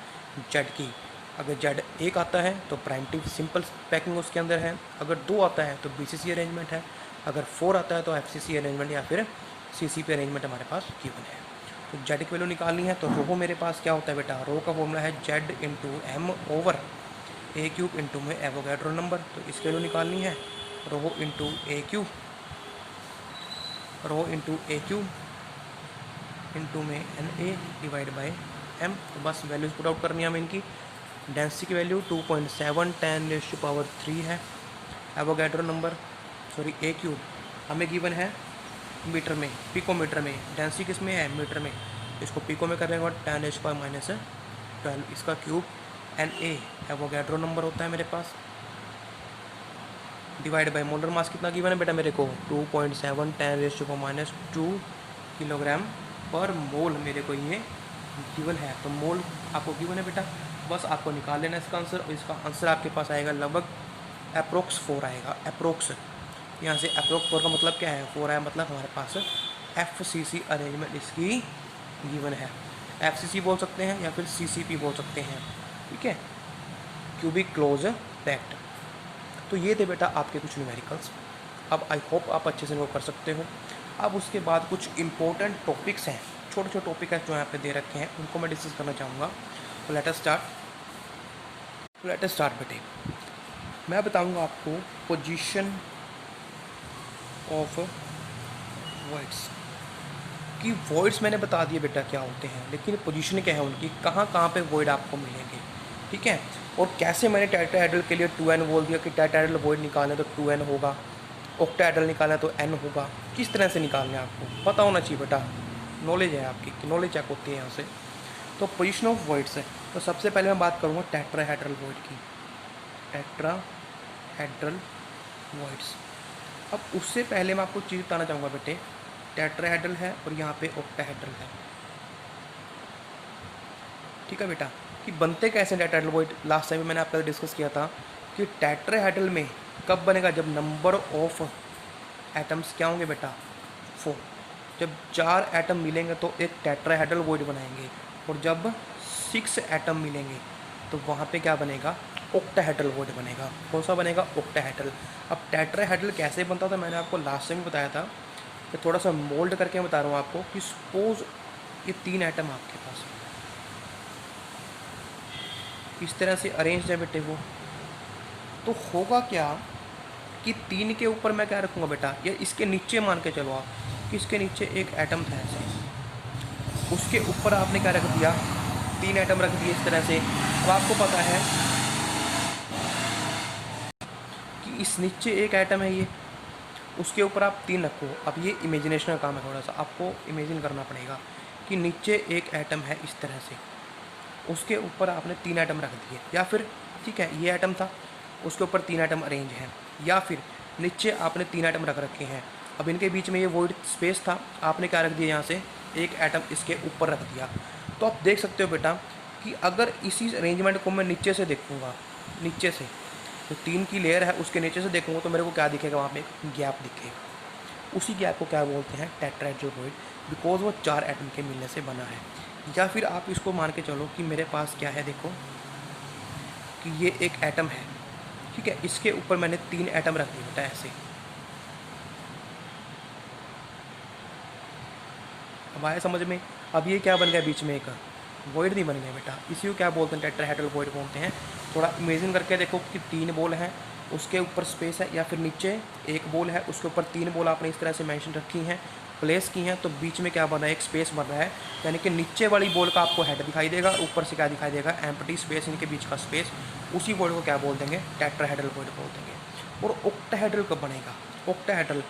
जेड की। अगर जेड 1 आता है तो प्राइमटिव सिंपल पैकिंग उसके अंदर है, अगर 2 आता है तो BCC अरेंजमेंट है, अगर 4 आता है तो FCC अरेंजमेंट या फिर CCP अरेंजमेंट हमारे पास गिवन है। तो जेड की वैल्यू निकालनी है, तो रो मेरे पास क्या होता है बेटा, रो का फॉर्मूला है Z/m/A³ इंटू में एवोगैड्रो नंबर। तो इसकी वैल्यू निकालनी है, रो इंटू A³ इंटू में NA डिवाइड बाई M। तो बस वैल्यूज पुट आउट करनी है हमें इनकी। डेंसिटी की वैल्यू 2.7 10⁻³ है, एवोगैड्रो नंबर A³ हमें गिवन है मीटर में, पिकोमीटर में, डेंसिटी किस में है, मीटर में। इसको पिको में करने के बाद 10⁻12 इसका क्यूब, NA एवोगैड्रो नंबर होता है मेरे पास, डिवाइड बाई मोलर मास कितना गिवन है बेटा मेरे को, 2.7 10⁻² किलोग्राम पर मोल मेरे को ये गिवन है। तो मोल आपको गिवन है बेटा, बस आपको निकाल लेना इसका आंसर, और इसका आंसर आपके पास आएगा लगभग अप्रोक्स 4 आएगा, अप्रोक्स। यहाँ से अप्रोक्स 4 का मतलब क्या है, 4 आया मतलब हमारे पास FCC अरेंजमेंट इसकी गिवन है। FCC बोल सकते हैं या फिर CCP बोल सकते हैं, ठीक है, क्यूबिक क्लोज पैक्ट। तो ये थे बेटा आपके कुछ न्यूमेरिकल्स। अब आई होप आप अच्छे से इनको कर सकते हो। अब उसके बाद कुछ इंपॉर्टेंट टॉपिक्स हैं, छोटे छोटे टॉपिक हैं जो यहाँ पे दे रखे हैं, उनको मैं डिस्कस करना चाहूँगा। तो लेट अस स्टार्ट बेटे। मैं बताऊँगा आपको पोजीशन ऑफ वॉइड्स कि वॉइड्स मैंने बता दिए बेटा क्या होते हैं, लेकिन पोजीशन क्या है उनकी, कहाँ कहाँ पे वॉइड आपको मिलेंगे, ठीक है। और कैसे मैंने टेट्राहेड्रल के लिए 2n बोल दिया कि टेट्राहेड्रल वॉइड निकालना तो 2n होगा, ऑक्टाहेड्रल निकालना तो n होगा, किस तरह से निकालना है आपको पता होना चाहिए बेटा, नॉलेज है आपकी कि नॉलेज चेक होती है यहाँ से। तो पोजीशन ऑफ वॉइड्स है, तो सबसे पहले मैं बात करूँगा टेट्राहेड्रल वॉइड की, टेट्राहेड्रल वॉइड्स। अब उससे पहले मैं आपको चीज़ बताना चाहूँगा बेटे, टेट्राहेड्रल है और यहाँ पे ऑक्टाहेड्रल है, ठीक है बेटा। कि बनते कैसे टेट्राहेड्रल वॉइड, लास्ट टाइम मैंने आपके साथ डिस्कस किया था कि टेट्राहेड्रल में कब बनेगा, जब नंबर ऑफ एटम्स क्या होंगे बेटा, 4। जब 4 एटम मिलेंगे तो एक टेट्राहेड्रल वॉइड बनाएंगे, और जब 6 एटम मिलेंगे तो वहाँ पे क्या बनेगा, ऑक्टाहेड्रल वॉइड बनेगा। कौन सा बनेगा, ऑक्टाहेड्रल। अब टेट्राहेड्रल कैसे बनता था मैंने आपको लास्ट टाइम बताया था, कि थोड़ा सा मोल्ड करके मैं बता रहा हूँ आपको कि सपोज ये 3 एटम आपके पास इस तरह से अरेंज है बेटे वो, तो होगा क्या कि 3 के ऊपर मैं क्या रखूँगा बेटा, या इसके नीचे मान के चलो आप कि इसके नीचे एक एटम था ऐसे, उसके ऊपर आपने क्या रख दिया, 3 एटम रख दिए इस तरह से। अब आपको पता है कि इस नीचे एक एटम है ये, उसके ऊपर आप 3 रखो। अब ये इमेजिनेशन का काम है, थोड़ा सा आपको इमेजिन करना पड़ेगा कि नीचे एक एटम है इस तरह से, उसके ऊपर आपने 3 एटम रख दिए, या फिर ठीक है ये एटम था उसके ऊपर 3 एटम अरेंज हैं, या फिर नीचे आपने 3 एटम रख रखे हैं। अब इनके बीच में ये वॉइड स्पेस था, आपने क्या रख दिया, यहाँ से एक एटम इसके ऊपर रख दिया। तो आप देख सकते हो बेटा कि अगर इसी अरेंजमेंट को मैं नीचे से देखूँगा, नीचे से जो 3 की लेयर है उसके नीचे से देखूँगा तो मेरे को क्या दिखेगा, वहाँ पे एक गैप दिखेगा। उसी गैप को क्या बोलते हैं, टेट्राहेड्रल वॉइड, बिकॉज वो 4 एटम के मिलने से बना है। या फिर आप इसको मान के चलो कि मेरे पास क्या है, देखो कि ये एक एटम है, ठीक है, इसके ऊपर मैंने 3 एटम रख दिए बेटा ऐसे। अब आया समझ में। अब ये क्या बन गया, बीच में एक वॉइड नहीं बन गया बेटा, इसी को क्या बोलते हैं, टेट्राहेड्रल वॉइड बोलते हैं। थोड़ा इमेजिन करके देखो कि 3 बॉल हैं, उसके ऊपर स्पेस है, या फिर नीचे एक बॉल है, उसके ऊपर 3 बॉल आपने इस तरह से मेंशन रखी हैं, प्लेस की हैं, तो बीच में क्या बना है, एक स्पेस बन रहा है। यानी कि नीचे वाली बॉल का आपको हेड दिखाई देगा, ऊपर से क्या दिखाई देगा, एम्प्टी स्पेस, इनके बीच का स्पेस। उसी बॉल को क्या बोल देंगे, टेट्राहेड्रल वॉइड बोल देंगे। और ऑक्टाहेड्रल कब बनेगा, ऑक्टाहेड्रल,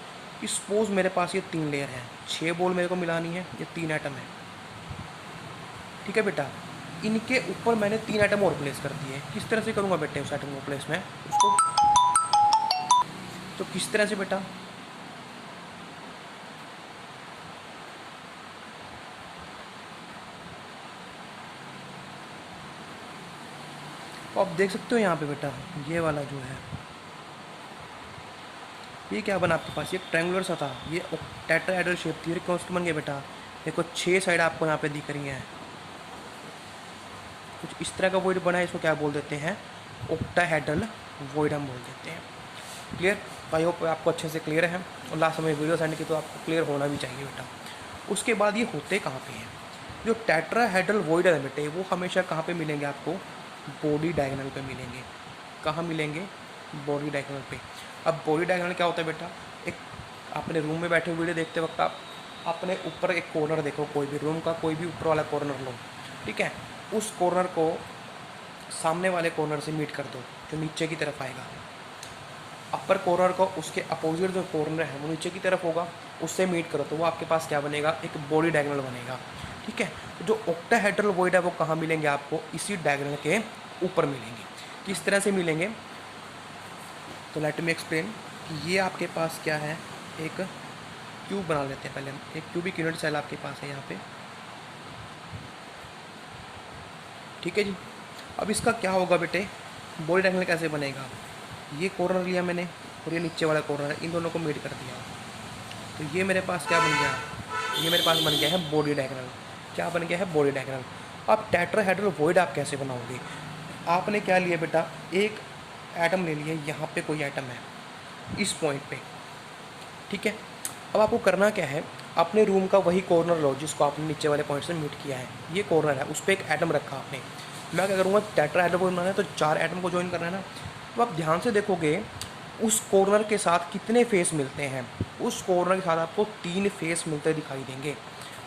सपोज मेरे पास ये 3 लेयर हैं, 6 बॉल मेरे को मिलानी है, ये 3 एटम है, ठीक है बेटा। इनके ऊपर मैंने 3 एटम और प्लेस कर दिए। किस तरह से करूँगा बेटे उस एटम को प्लेस में, उसको तो किस तरह से बेटा, तो आप देख सकते हो यहाँ पे बेटा, ये वाला जो है, ये क्या बना आपके पास, ये ट्रायंगुलर सा था, ये टेट्राहेड्रल शेप थी, कौन सी बन गई बेटा, देखो 6 साइड आपको यहाँ पे दिख रही हैं, कुछ इस तरह का वॉइड बना है, इसको क्या बोल देते हैं, ऑक्टाहेड्रल वॉइड हम बोल देते हैं। क्लियर, आई होप आपको अच्छे से क्लियर है, और लास्ट में वीडियो सेंड की तो आपको क्लियर होना भी चाहिए बेटा। उसके बाद ये होते कहाँ पे हैं, जो टेट्राहेड्रल वॉइड है बेटे, वो हमेशा कहाँ पे मिलेंगे आपको, बॉडी डायगोनल पे मिलेंगे। कहाँ मिलेंगे, बॉडी डायगोनल पे। अब बॉडी डायगोनल क्या होता है बेटा, एक अपने रूम में बैठे वीडियो देखते वक्त आप अपने ऊपर एक कॉर्नर देखो, कोई भी रूम का कोई भी ऊपर वाला कॉर्नर लो, ठीक है, उस कॉर्नर को सामने वाले कॉर्नर से मीट कर दो, जो नीचे की तरफ आएगा। अपर कॉर्नर को उसके अपोजिट जो कॉर्नर है वो नीचे की तरफ होगा, उससे मीट करो तो वो आपके पास क्या बनेगा, एक बॉडी डायगोनल बनेगा, ठीक है। तो जो ऑक्टाहेड्रल वॉइड है वो कहाँ मिलेंगे आपको, इसी डायगोनल के ऊपर मिलेंगे। किस तरह से मिलेंगे, तो लेट मी एक्सप्लेन कि ये आपके पास क्या है, एक क्यूब बना लेते हैं पहले हम। एक क्यूबिक यूनिट सेल आपके पास है यहाँ पे, ठीक है जी। अब इसका क्या होगा बेटे, बॉडी डायगोनल कैसे बनेगा, ये कॉर्नर लिया मैंने और ये नीचे वाला कॉर्नर है, इन दोनों को मीट कर दिया, तो ये मेरे पास क्या बन गया, ये मेरे पास बन गया है बॉडी डायगोनल। क्या बन गया है, बॉडी डायगोनल। अब टेट्राहेड्रल वॉइड आप कैसे बनाओगे, आपने क्या लिया बेटा, एक एटम ले लिया, यहाँ पे कोई एटम है इस पॉइंट पे, ठीक है। अब आपको करना क्या है, अपने रूम का वही कॉर्नर लो जिसको आपने नीचे वाले पॉइंट से मीट किया है, ये कॉर्नर है, उस पर एक एटम रखा आपने। मैं क्या करूँगा, टेट्राहेड्रल वॉइड बनाना है तो 4 एटम को ज्वाइन करना है ना। तो आप ध्यान से देखोगे उस कॉर्नर के साथ कितने फेस मिलते हैं, उस कॉर्नर के साथ आपको 3 फेस मिलते दिखाई देंगे।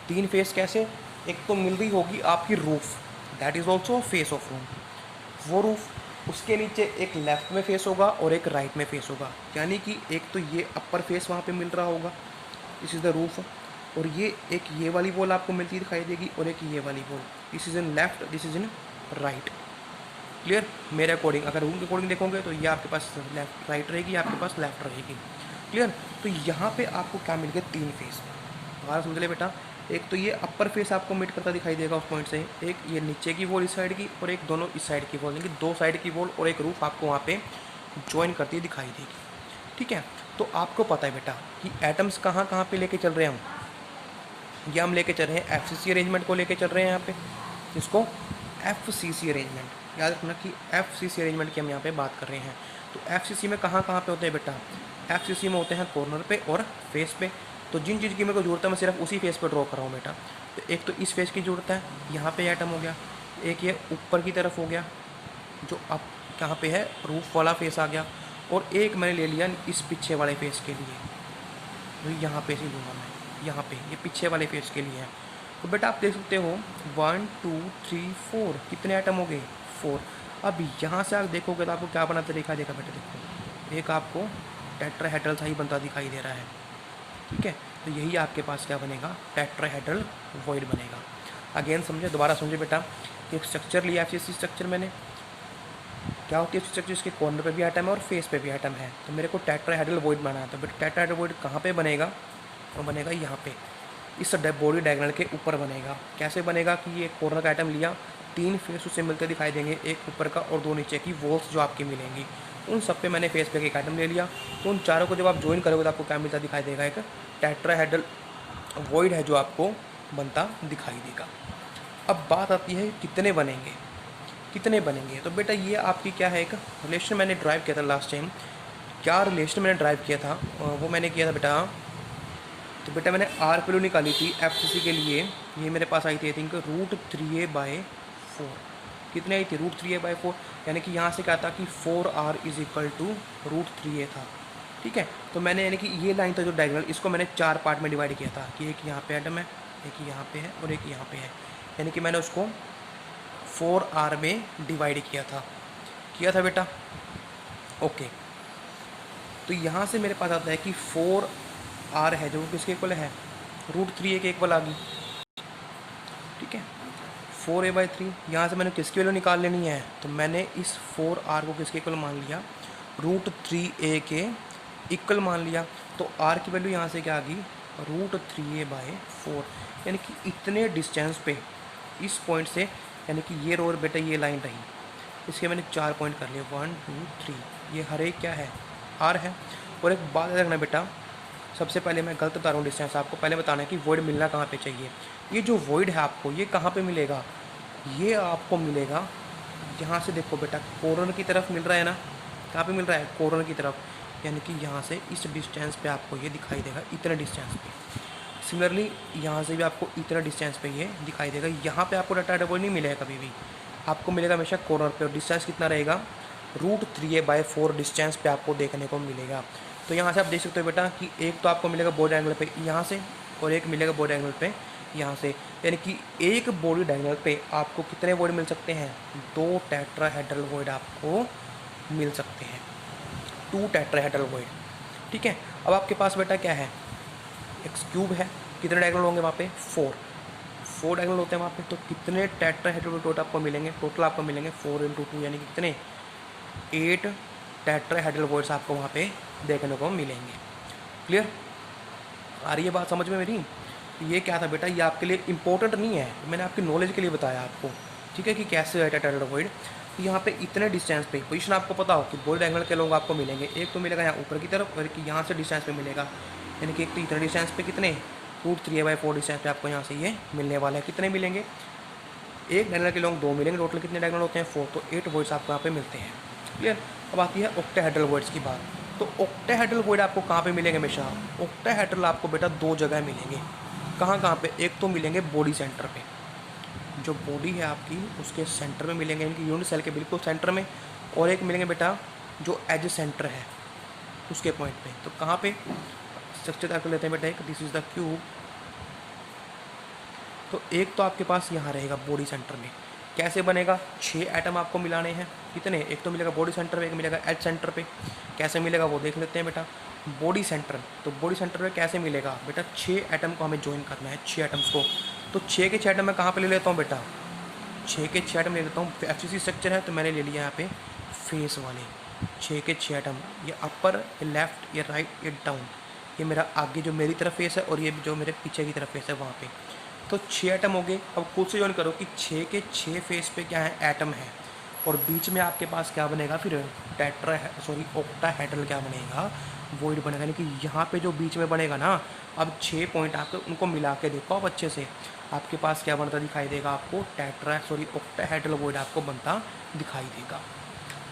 3 फेस कैसे, एक तो मिल रही होगी आपकी roof, that is also face of room, वो रूफ, उसके नीचे एक लेफ़्ट में फेस होगा और एक राइट में फेस होगा, यानी कि एक तो ये अपर फेस वहाँ पे मिल रहा होगा, दिस इज़ द रूफ, और ये एक ये वाली वॉल आपको मिलती दिखाई देगी, और एक ये वाली wall, this is in left, this is in right. Clear, मेरे अकॉर्डिंग, अगर रूम के अकॉर्डिंग देखोगे तो ये आपके पास लेफ्ट राइट रहेगी, आपके पास लेफ्ट रहेगी। क्लियर, तो यहाँ पे आपको क्या मिल गया, 3 फेस। दोबारा समझ ले बेटा, एक तो ये अपर फेस आपको मीट करता दिखाई देगा उस पॉइंट से, एक ये नीचे की वॉल इस साइड की, और एक दोनों इस साइड की वॉल, यानी कि 2 साइड की वॉल और एक रूफ आपको वहाँ पे ज्वाइन करती दिखाई देगी, ठीक है। तो आपको पता है बेटा कि एटम्स कहाँ कहाँ पे लेके चल रहे हैं हम, ये हम लेके चल रहे हैं FCC अरेंजमेंट को लेके चल रहे हैं यहाँ पे, इसको FCC अरेंजमेंट, याद रखना कि FCC अरेंजमेंट की हम यहाँ पे बात कर रहे हैं। तो FCC में कहाँ कहाँ पे होते हैं बेटा, FCC में होते हैं कॉर्नर पे और फेस पे। तो जिन चीज़ की मेरे को ज़रूरत है मैं सिर्फ उसी फेस पे ड्रॉ कर रहा हूँ बेटा। तो एक तो इस फेस की ज़रूरत है, यहाँ पे एटम हो गया, एक ये ऊपर की तरफ हो गया जो अब कहाँ पे है, रूफ वाला फेस आ गया, और एक मैंने ले लिया इस पीछे वाले फेस के लिए, तो यहाँ पे से लूँगा मैं, यहाँ पे ये पीछे वाले फेस के लिए है। तो बेटा आप देख सकते हो 1 2 3 4 कितने आइटम हो गए, 4। अब यहाँ से आप देखोगे तो आपको क्या बनाते दिखाई देगा बेटा, देखो एक आपको टेट्राहेड्रल सा ही बनता दिखाई दे रहा है, ठीक है। तो यही आपके पास क्या बनेगा, टेट्राहेड्रल वॉइड बनेगा। अगेन समझे, दोबारा समझे बेटा, एक स्ट्रक्चर लिया FCC स्ट्रक्चर मैंने, क्या होती है स्ट्रक्चर, इसके कॉर्नर पे भी आइटम है और फेस पे भी आइटम है, तो मेरे को टेट्राहेड्रल वॉइड बनाना है। तो बेटा टेट्राहेड्रल वॉइड कहाँ पे बनेगा, और बनेगा यहाँ पे, इस बॉडी डायगोनल के ऊपर बनेगा। कैसे बनेगा कि ये कॉर्नर का आइटम लिया, 3 फेस उससे मिलते दिखाई देंगे, एक ऊपर का और 2 नीचे की वॉल्स जो आपकी मिलेंगी, उन सब पे मैंने फेस पे एक आइटम ले लिया। तो उन चारों को जब आप ज्वाइन करोगे तो आपको क्या मिलता दिखाई देगा, एक टेट्राहेड्रल वॉइड है जो आपको बनता दिखाई देगा। अब बात आती है कितने बनेंगे, कितने बनेंगे। तो बेटा ये आपकी क्या है, एक रिलेशन मैंने ड्राइव किया था लास्ट टाइम। क्या रिलेशन मैंने ड्राइव किया था वो मैंने किया था बेटा, तो बेटा मैंने आर वैल्यू निकाली थी एफसीसी के लिए। ये मेरे पास आई थी आई थिंक √3a/4। कितनी आई थी, √3a/4, यानी कि यहाँ से क्या था कि 4r is equal to √3a था। ठीक है, तो मैंने यानी कि ये लाइन था जो डायगोनल, इसको मैंने 4 पार्ट में डिवाइड किया था कि एक यहाँ पे एटम है, एक यहाँ पे है और एक यहाँ पे है। यानी कि मैंने उसको 4r में डिवाइड किया था बेटा। ओके, तो यहाँ से मेरे पास आता है कि 4r है जो किसके इक्वल है, √3a के इक्वल आ गई। ठीक है, 4a/3। यहाँ से मैंने किसकी वैल्यू निकाल लेनी है, तो मैंने इस 4r को किसके इक्वल मान लिया, √3a के इक्वल मान लिया। तो r की वैल्यू यहाँ से क्या आ गई, √3a/4। यानी कि इतने डिस्टेंस पे इस पॉइंट से, यानी कि ये रो बेटा ये लाइन रही, इसके मैंने 4 पॉइंट कर लिए, 1 2 3। ये हर एक क्या है, r है। और एक बात याद रखना बेटा, सबसे पहले मैं गलत बता रहा हूँ डिस्टेंस, आपको पहले बताना है कि वॉइड मिलना कहाँ पे चाहिए। ये जो वॉइड है आपको ये कहाँ पे मिलेगा, ये आपको मिलेगा यहाँ से, देखो बेटा कॉर्नर की तरफ मिल रहा है ना, कहाँ पे मिल रहा है, कॉर्नर की तरफ। यानी कि यहाँ से इस डिस्टेंस पे आपको ये दिखाई देगा, इतने डिस्टेंस पे। सिमिलरली यहाँ से भी आपको इतना डिस्टेंस पे ये दिखाई देगा। यहाँ पे आपको डाटा वॉइड नहीं मिलेगा कभी भी, आपको मिलेगा हमेशा कॉर्नर पे। और डिस्टेंस कितना रहेगा, √3a/4 डिस्टेंस पे आपको देखने को मिलेगा। तो यहाँ से आप देख सकते हो बेटा कि एक तो आपको मिलेगा बॉडी डायगोनल पे यहाँ से, और एक मिलेगा बॉडी डायगोनल पे यहाँ से। यानी कि एक बॉडी डायगोनल पे आपको कितने वॉइड मिल सकते हैं, 2 टेट्राहेड्रल वॉइड आपको मिल सकते हैं, 2 टेट्राहेड्रल वॉइड। ठीक है, अब आपके पास बेटा क्या है, एक क्यूब है, कितने डायगोनल होंगे वहाँ पे, 4 डायगोनल होते हैं वहाँ पे। तो कितने टेट्राहेड्रल टोटल आपको मिलेंगे, टोटल आपको मिलेंगे 4 × 2 यानी कि कितने, 8 टेट्राहेड्रल वॉइड्स आपको वहाँ पे देखने को मिलेंगे। क्लियर, आ रही है बात समझ में मेरी। ये क्या था बेटा, ये आपके लिए इंपॉर्टेंट नहीं है, मैंने आपकी नॉलेज के लिए बताया आपको। ठीक है, कि कैसे है टेट्राहेड्रल वॉइड। यहाँ पे इतने डिस्टेंस पे पोजीशन आपको पता हो कि बॉडी डायगोनल के लोग आपको मिलेंगे, एक तो मिलेगा यहाँ ऊपर की तरफ और एक यहाँ से डिस्टेंस पे मिलेगा। यानी कि एक तो इतने डिस्टेंस पे कितने, √3a/4 डिस्टेंस पे आपको यहाँ से ये मिलने वाला है। कितने मिलेंगे, एक डायगोनल के लोग 2 मिलेंगे, टोटल कितने डायगोनल होते हैं 4, तो 8 वॉइड्स आपको यहाँ पे मिलते हैं। क्लियर, अब आती है ऑक्टाहेड्रल वॉइड्स की बात। तो ऑक्टाहेड्रल वॉइड आपको कहाँ पे मिलेंगे हमेशा, ऑक्टाहेड्रल आपको बेटा 2 जगह मिलेंगे। कहाँ पे, एक तो मिलेंगे बॉडी सेंटर पे, जो बॉडी है आपकी उसके सेंटर में मिलेंगे, इनकी यूनिट सेल के बिल्कुल सेंटर में। और एक मिलेंगे बेटा जो एज सेंटर है उसके पॉइंट पे। तो कहाँ पे, स्ट्रक्चर कर लेते हैं बेटा, एक दिस इज द क्यूब। तो एक तो आपके पास यहाँ रहेगा बॉडी सेंटर में, कैसे बनेगा, 6 एटम आपको मिलाने हैं। कितने, एक तो मिलेगा बॉडी सेंटर में, एक मिलेगा एज सेंटर पे। कैसे मिलेगा वो देख लेते हैं बेटा। बॉडी सेंटर, तो बॉडी सेंटर में कैसे मिलेगा बेटा, 6 एटम को हमें ज्वाइन करना है, 6 एटम्स को। तो 6 के 6 एटम मैं कहाँ पे ले लेता हूँ बेटा, 6 के 6 एटम ले लेता हूँ। एफसीसी स्ट्रक्चर है तो मैंने ले लिया यहाँ पे फेस वाले 6 के 6 एटम। ये अपर, ये लेफ्ट, ये राइट, ये डाउन। ये मेरा आगे जो मेरी तरफ फेस है और ये जो मेरे पीछे की तरफ फेस है वहाँ पे। तो 6 एटम हो गए। अब खुद से ज्वाइन करो कि 6 के 6 फेस पे क्या है, एटम है। और बीच में आपके पास क्या बनेगा फिर, ऑक्टाहेड्रल क्या बनेगा, वॉइड बनेगा। यानी कि यहाँ पे जो बीच में बनेगा ना, अब 6 पॉइंट आपको उनको मिला के देखो अब अच्छे से, आपके पास क्या बनता दिखाई देगा आपको, ऑक्टाहेड्रल वॉइड आपको बनता दिखाई देगा।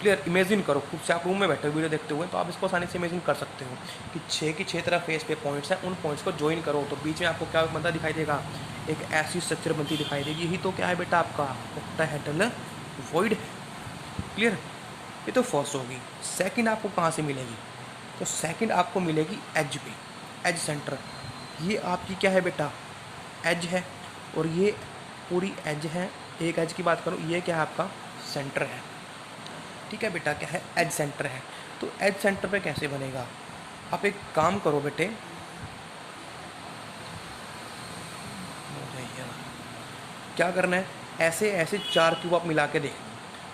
क्लियर, इमेजिन करो खुद से, आप रूम में बैठे वीडियो देखते हुए तो आप इसको आसानी से इमेजिन कर सकते हो कि 6 की 6 तरफ फेस पे पॉइंट्स हैं, उन पॉइंट्स को ज्वाइन करो तो बीच में आपको क्या बनता दिखाई देगा, एक ऐसी स्ट्रक्चर बनती दिखाई देगी। यही तो क्या है बेटा आपका ऑक्टाहेड्रल वॉइड। क्लियर, ये तो फर्स्ट होगी। सेकंड आपको कहाँ से मिलेगी, तो सेकंड आपको मिलेगी एज पे, एज सेंटर। ये आपकी क्या है बेटा, एज है, और ये पूरी एज है। एक एज की बात करूँ, ये क्या है आपका सेंटर है। ठीक है बेटा, क्या है, एज सेंटर है। तो एज सेंटर पे कैसे बनेगा, आप एक काम करो बेटे, क्या करना है, ऐसे ऐसे 4 क्यूब आप मिला के देख,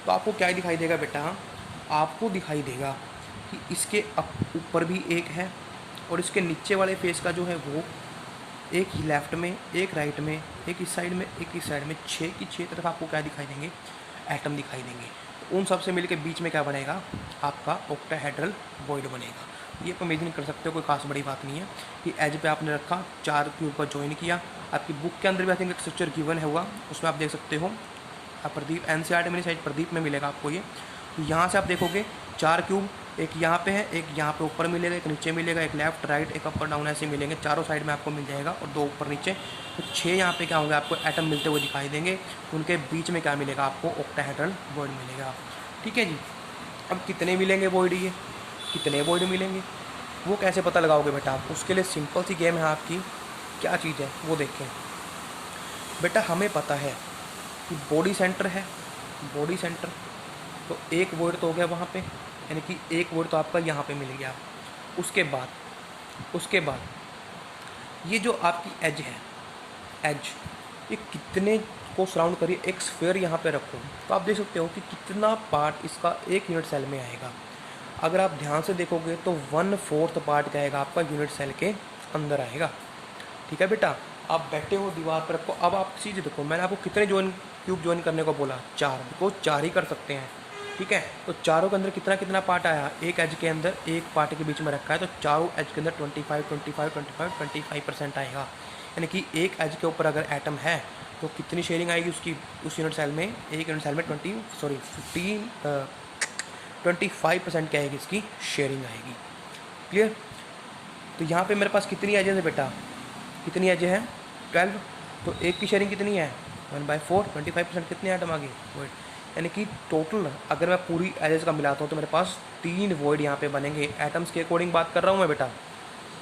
तो आपको क्या दिखाई देगा बेटा, आपको दिखाई देगा कि इसके ऊपर भी एक है और इसके नीचे वाले फेस का जो है वो एक ही लेफ्ट में, एक राइट में, एक इस साइड में, एक इस साइड में, 6 की 6 तरफ आपको क्या दिखाई देंगे, एटम दिखाई देंगे। उन सब से मिलकर बीच में क्या बनेगा, आपका ऑक्टाहेड्रल वॉइड बनेगा। ये आप इमेजिन कर सकते हो, कोई खास बड़ी बात नहीं है कि एज पे आपने रखा, 4 क्यूब को ज्वाइन किया। आपकी बुक के अंदर भी आई थिंक एक स्ट्रक्चर गिवन है हुआ, उसमें आप देख सकते हो, आप प्रदीप एनसीईआरटी मेरी साइड प्रदीप में मिलेगा आपको ये। तो यहाँ से आप देखोगे 4 क्यूब, एक यहाँ पे है, एक यहाँ पे ऊपर मिलेगा, एक नीचे मिलेगा, एक लेफ्ट राइट, एक अपर डाउन, ऐसे मिलेंगे, चारों साइड में आपको मिल जाएगा, और 2 ऊपर नीचे। तो 6 यहाँ पे क्या होंगे, आपको एटम मिलते हुए दिखाई देंगे। उनके बीच में क्या मिलेगा, आपको ऑक्टाहेड्रल वॉइड मिलेगा। ठीक है जी। अब कितने मिलेंगे वॉइड, ये कितने वॉइड मिलेंगे वो कैसे पता लगाओगे बेटा आप? उसके लिए सिंपल सी गेम है आपकी। क्या चीज़ है वो देखें बेटा। हमें पता है कि बॉडी सेंटर है, बॉडी सेंटर, तो एक वॉइड तो हो गया वहाँ पे, यानी कि एक वॉइड तो आपका यहाँ पे मिल गया। उसके बाद ये जो आपकी एज है, एज ये कितने को सराउंड करिए, एक स्फीयर यहाँ पे रखो, तो आप देख सकते हो कि कितना पार्ट इसका एक यूनिट सेल में आएगा। अगर आप ध्यान से देखोगे तो 1/4 पार्ट क्या आएगा आपका यूनिट सेल के अंदर आएगा। ठीक है बेटा, आप बैठे हो दीवार पर रखो। अब आप चीज़ देखो, मैंने आपको कितने क्यूब ज्वाइन करने को बोला, 4, बिकॉज 4 ही कर सकते हैं। ठीक है, तो चारों के अंदर कितना कितना पार्ट आया, एक एज के अंदर एक पार्ट के बीच में रखा है, तो चारों एज के अंदर 25% आएगा। यानी कि एक एज के ऊपर अगर एटम है तो कितनी शेयरिंग आएगी उसकी, उस यूनिट सेल में, एक यूनिट सेल में 25% क्या आएगी, इसकी शेयरिंग आएगी। क्लियर? तो यहाँ पे मेरे पास कितनी एजेस है बेटा, कितनी एजें हैं, 12। तो एक की शेयरिंग कितनी है, 1/4, 25% कितने एटम आ गए, वॉइड। यानी कि टोटल अगर मैं पूरी एजेस का मिलाता हूँ तो मेरे पास 3 वॉइड यहाँ पे बनेंगे। एटम्स के अकॉर्डिंग बात कर रहा हूँ मैं बेटा,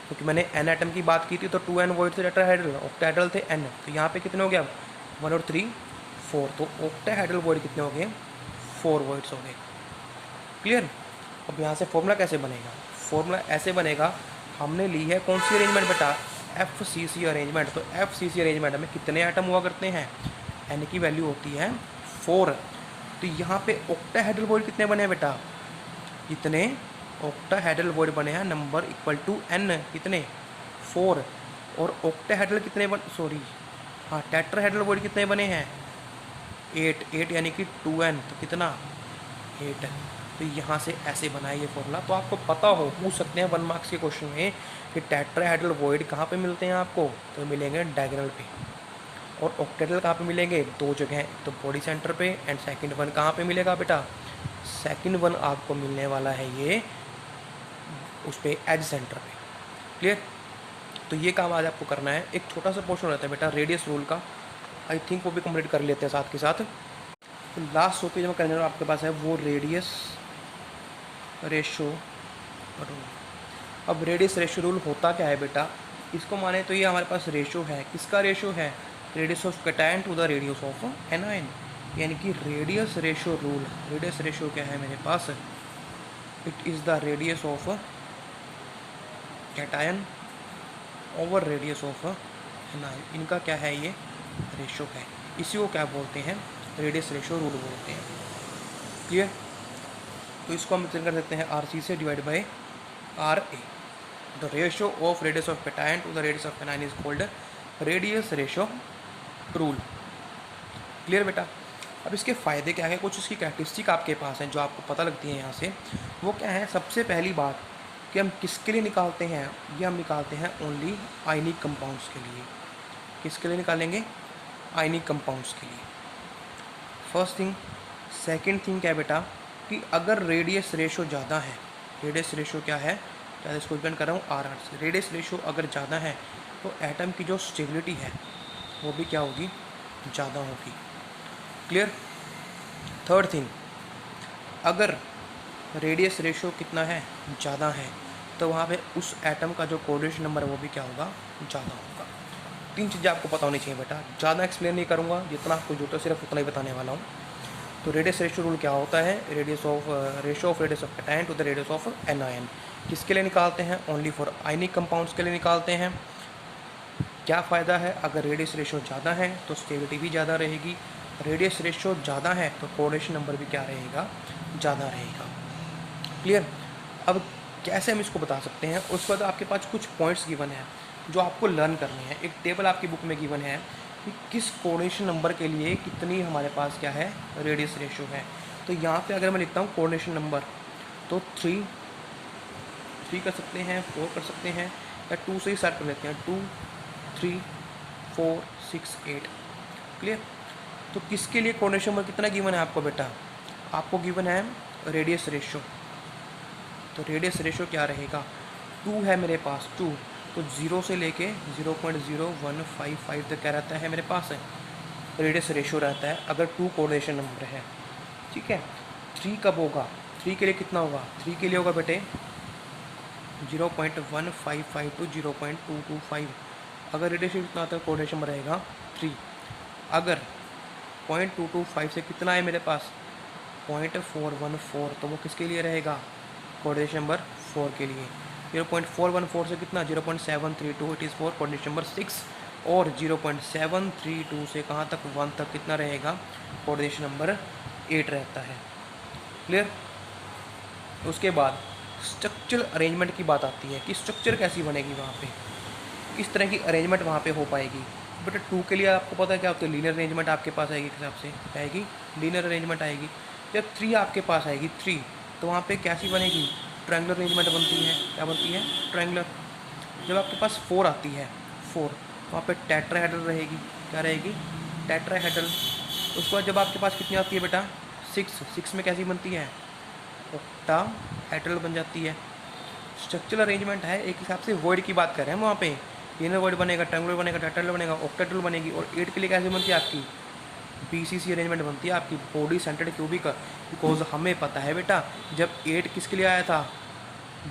क्योंकि मैंने एन एटम की बात की थी, तो 2n वॉइड थे टेट्राहेड्रल, ऑक्टाहेड्रल थे n। तो यहाँ पे कितने हो गया, 1 और 3 4, तो ऑक्टाहेड्रल वॉइड कितने हो गए, 4 वॉइड्स हो गए। क्लियर? अब यहाँ से फॉर्मूला कैसे बनेगा, फॉर्मूला ऐसे बनेगा, हमने ली है कौन सी अरेंजमेंट बेटा, FCC अरेंजमेंट। तो FCC अरेंजमेंट में कितने एटम हुआ करते हैं, n की वैल्यू होती है 4। तो यहाँ पे ऑक्टाहेड्रल वॉइड कितने बने हैं बेटा, कितने ऑक्टाहेड्रल वॉइड बने हैं, नंबर इक्वल टू n, कितने 4। और ऑक्टाहेड्रल कितने टेट्राहेड्रल वॉइड कितने बने हैं, 8 यानी कि 2n, तो कितना 8। तो यहाँ से ऐसे बना है ये फॉर्मूला। तो आपको पता हो, पूछ सकते हैं 1 मार्क्स के क्वेश्चन में कि टेट्राहेड्रल वॉइड कहाँ पे मिलते हैं आपको, तो मिलेंगे डायगोनल पे। और ऑक्टेड्रल कहाँ पे मिलेंगे, 2 जगह, तो बॉडी सेंटर पे, एंड सेकंड वन कहाँ पे मिलेगा बेटा, सेकंड वन आपको मिलने वाला है ये उस पे एज सेंटर पे। क्लियर? तो ये काम आज आपको करना है। एक छोटा सा पोर्शन रहता है बेटा रेडियस रूल का, आई थिंक वो भी कंप्लीट कर लेते हैं साथ के साथ। तो लास्ट टॉपिक जो करने आपके पास है वो रेडियस रेशो रूल। अब रेडियस रेशो रूल होता क्या है बेटा, इसको माने तो ये हमारे पास रेशो है, किसका रेशो है, radius of cation to the radius of anion, यानी कि radius ratio rule. Radius ratio क्या है मेरे पास, it is the radius of cation over radius of anion, इनका क्या है, ये रेशो है। इसी को क्या बोलते हैं, रेडियस रेशो रूल बोलते हैं। क्लियर? तो इसको हम कर सकते हैं RC से divide by RA। The ratio of radius of cation to the radius of anion is called radius ratio rule. Clear बेटा? अब इसके फ़ायदे क्या है, कुछ इसकी कैरेक्टरिस्टिक आपके पास हैं जो आपको पता लगती है यहाँ से। वो क्या है, सबसे पहली बात कि हम किसके लिए निकालते हैं, ये हम निकालते हैं ओनली आयनिक कंपाउंड्स के लिए। किसके लिए निकालेंगे, आयनिक कंपाउंड्स के लिए, फर्स्ट थिंग। सेकंड थिंग क्या है बेटा, कि अगर रेडियस रेशो ज़्यादा है, रेडियस रेशो क्या है, ज़्यादा इसको डिपेंड कर रहा हूँ RR से, रेडियस रेशो अगर ज़्यादा है तो एटम की जो स्टेबिलिटी है वो भी क्या होगी, ज़्यादा होगी। क्लियर? थर्ड थिंग, अगर रेडियस रेशो कितना है, ज़्यादा है, तो वहाँ पे उस एटम का जो कोऑर्डिनेशन नंबर है वो भी क्या होगा, ज़्यादा होगा। 3 चीज़ें आपको पता होनी चाहिए बेटा, ज़्यादा एक्सप्लेन नहीं करूँगा, जितना आपको जरूरत है सिर्फ उतना ही बताने वाला हूँ। तो रेडियस रेशो रूल क्या होता है, ratio of radius of cation to the radius of anion. किसके लिए निकालते हैं, ओनली फॉर आयनिक कंपाउंड्स के लिए निकालते हैं। क्या फ़ायदा है, अगर रेडियस रेशो ज़्यादा है तो स्टेबिलिटी भी ज़्यादा रहेगी, रेडियस रेशो ज़्यादा है तो कोऑर्डिनेशन नंबर भी क्या रहेगा, ज़्यादा रहेगा। क्लियर? अब कैसे हम इसको बता सकते हैं, उसके बाद आपके पास कुछ पॉइंट्स गिवन है जो आपको लर्न करने हैं। एक टेबल आपकी बुक में गिवन है कि किस कोऑर्डिनेशन नंबर के लिए कितनी हमारे पास क्या है, रेडियस रेशो है। तो यहाँ पे अगर मैं लिखता हूँ कोऑर्डिनेशन नंबर, तो 3 कर सकते हैं, 4 कर सकते हैं, या 2 से ही स्टार्ट कर लेते हैं, 2 3 4 6 8। क्लियर। तो किसके लिए कोऑर्डिनेशन नंबर कितना गिवन है आपको बेटा? आपको गिवन है रेडियस रेशो। तो रेडियस रेशो क्या रहेगा? 2 है मेरे पास, 2, तो 0 से लेके 0.0155 तक क्या रहता है मेरे पास है, रेडियस रेशो रहता है अगर 2 कोऑर्डिनेशन नंबर है। ठीक है। 3 कब होगा? 3 के लिए कितना होगा? 3 के लिए होगा बेटे 0.155 टू 0.225। अगर रेडियस कितना आता है कोऑर्डिनेशन नंबर रहेगा 3। अगर 0.225 से कितना है मेरे पास 0.414, तो वो किसके लिए रहेगा? कोऑर्डिनेशन नंबर 4 के लिए। 0.414 से कितना 0.732, it is for coordination number 6। और 0.732 से कहाँ तक 1 तक कितना रहेगा? कोऑर्डिनेशन नंबर 8 रहता है। क्लियर। उसके बाद स्ट्रक्चरल अरेंजमेंट की बात आती है कि स्ट्रक्चर कैसी बनेगी वहाँ पे, किस तरह की अरेंजमेंट वहाँ पे हो पाएगी। बट 2 के लिए आपको पता है क्या होता है? लीनियर अरेंजमेंट आपके पास आएगी, किस हिसाब से आएगी? लीनियर अरेंजमेंट आएगी। जब 3 आपके पास आएगी 3, तो वहाँ पे कैसी बनेगी? ट्रायंगुलर अरेंजमेंट बनती है। क्या बनती है? ट्रायंगुलर। जब आपके पास 4 आती है, 4, वहाँ पे टेट्राहेड्रल रहेगी। क्या रहेगी? टेट्राहेड्रल। उसके बाद जब आपके पास कितनी आती है बेटा? 6 में कैसी बनती है? ऑक्टाहेड्रल बन जाती है। स्ट्रक्चरल अरेंजमेंट है, एक हिसाब से वर्ड की बात कर रहे हैं हम वहाँ पे। लीनियर वर्ड बनेगा, ट्रायंगुलर बनेगा, टेट्राहेड्रल बनेगा, ऑक्टाहेड्रल बनेगी। और 8 के लिए कैसे बनती है आपकी? BCC अरेंजमेंट बनती है आपकी, बॉडी सेंटर्ड क्यूबिक। बिकॉज हमें पता है बेटा जब 8 किसके लिए आया था?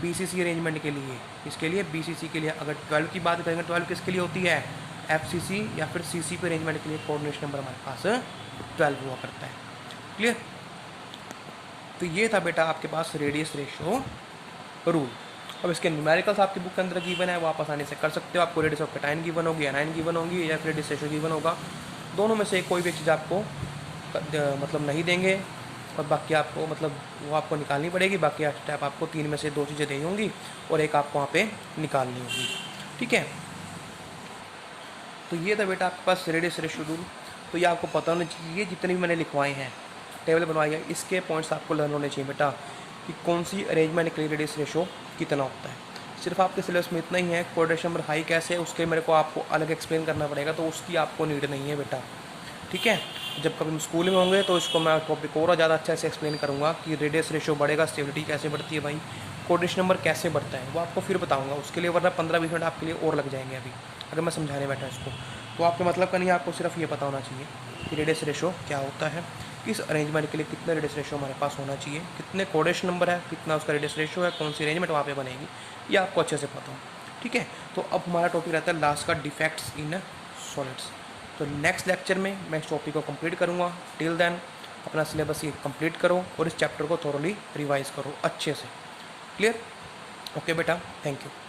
BCC अरेंजमेंट के लिए। इसके लिए BCC के लिए। अगर 12 की बात करेंगे, 12 किसके लिए होती है? FCC या फिर CC पे अरेंजमेंट के लिए कोऑर्डिनेशन नंबर हमारे पास 12 हुआ करता है। क्लियर। तो ये था बेटा आपके पास रेडियस रेशो रूल। अब इसके न्यूमेरिकल्स आपकी बुक के अंदर गिवन है, वो आप आसानी से कर सकते हो। आपको रेडियस ऑफ कैटायन गिवन होगी, एनायन गिवन होगी, या फिर रेडियस रेशो गिवन होगा। दोनों में से कोई भी चीज़ आपको मतलब नहीं देंगे, और बाकी आपको मतलब वो आपको निकालनी पड़ेगी। बाकी स्टेप आपको 3 में से 2 चीज़ें दी होंगी और एक आपको वहाँ पे निकालनी होगी। ठीक है। तो ये था बेटा आपके पास रेडियस रेशो रूल। तो ये आपको पता होना चाहिए, जितने भी मैंने लिखवाए हैं, टेबल बनवाई है, इसके पॉइंट्स आपको लर्न होने चाहिए बेटा कि कौन सी अरेंजमेंट के लिए रेडियस रेशो कितना होता है। सिर्फ आपके सिलेबस में इतना ही है। कोऑर्डिनेशन नंबर हाई कैसे है उसके मेरे को आपको अलग एक्सप्लेन करना पड़ेगा, तो उसकी आपको नीड नहीं है बेटा। ठीक है। जब कभी हम स्कूल में होंगे तो इसको मैं टॉपिक और ज़्यादा अच्छा से एक्सप्लेन करूँगा कि रेडियस रेशो बढ़ेगा, स्टेबिलिटी कैसे बढ़ती है भाई, कोऑर्डिनेशन नंबर कैसे बढ़ता है, वो आपको फिर बताऊँगा। उसके लिए वरना 15-20 मिनट आपके लिए और लग जाएंगे अभी अगर मैं समझाने बैठा इसको। तो आपके मतलब का नहीं है, आपको सिर्फ ये पता होना चाहिए कि रेडियस रेशो क्या होता है, किस अरेंजमेंट के लिए कितना रेडियस रेशो हमारे पास होना चाहिए, कितने कोऑर्डिनेशन नंबर है, कितना उसका रेडियस रेशो है, कौन सी अरेंजमेंट वहाँ पे बनेगी, ये आपको अच्छे से पता हो। ठीक है। तो अब हमारा टॉपिक रहता है लास्ट का डिफेक्ट्स इन सॉलिड्स। तो नेक्स्ट लेक्चर में मैं इस टॉपिक को कंप्लीट करूँगा। टिल देन अपना सिलेबस ये कंप्लीट करो और इस चैप्टर को थोरली रिवाइज करो अच्छे से। क्लियर। ओके बेटा, थैंक यू।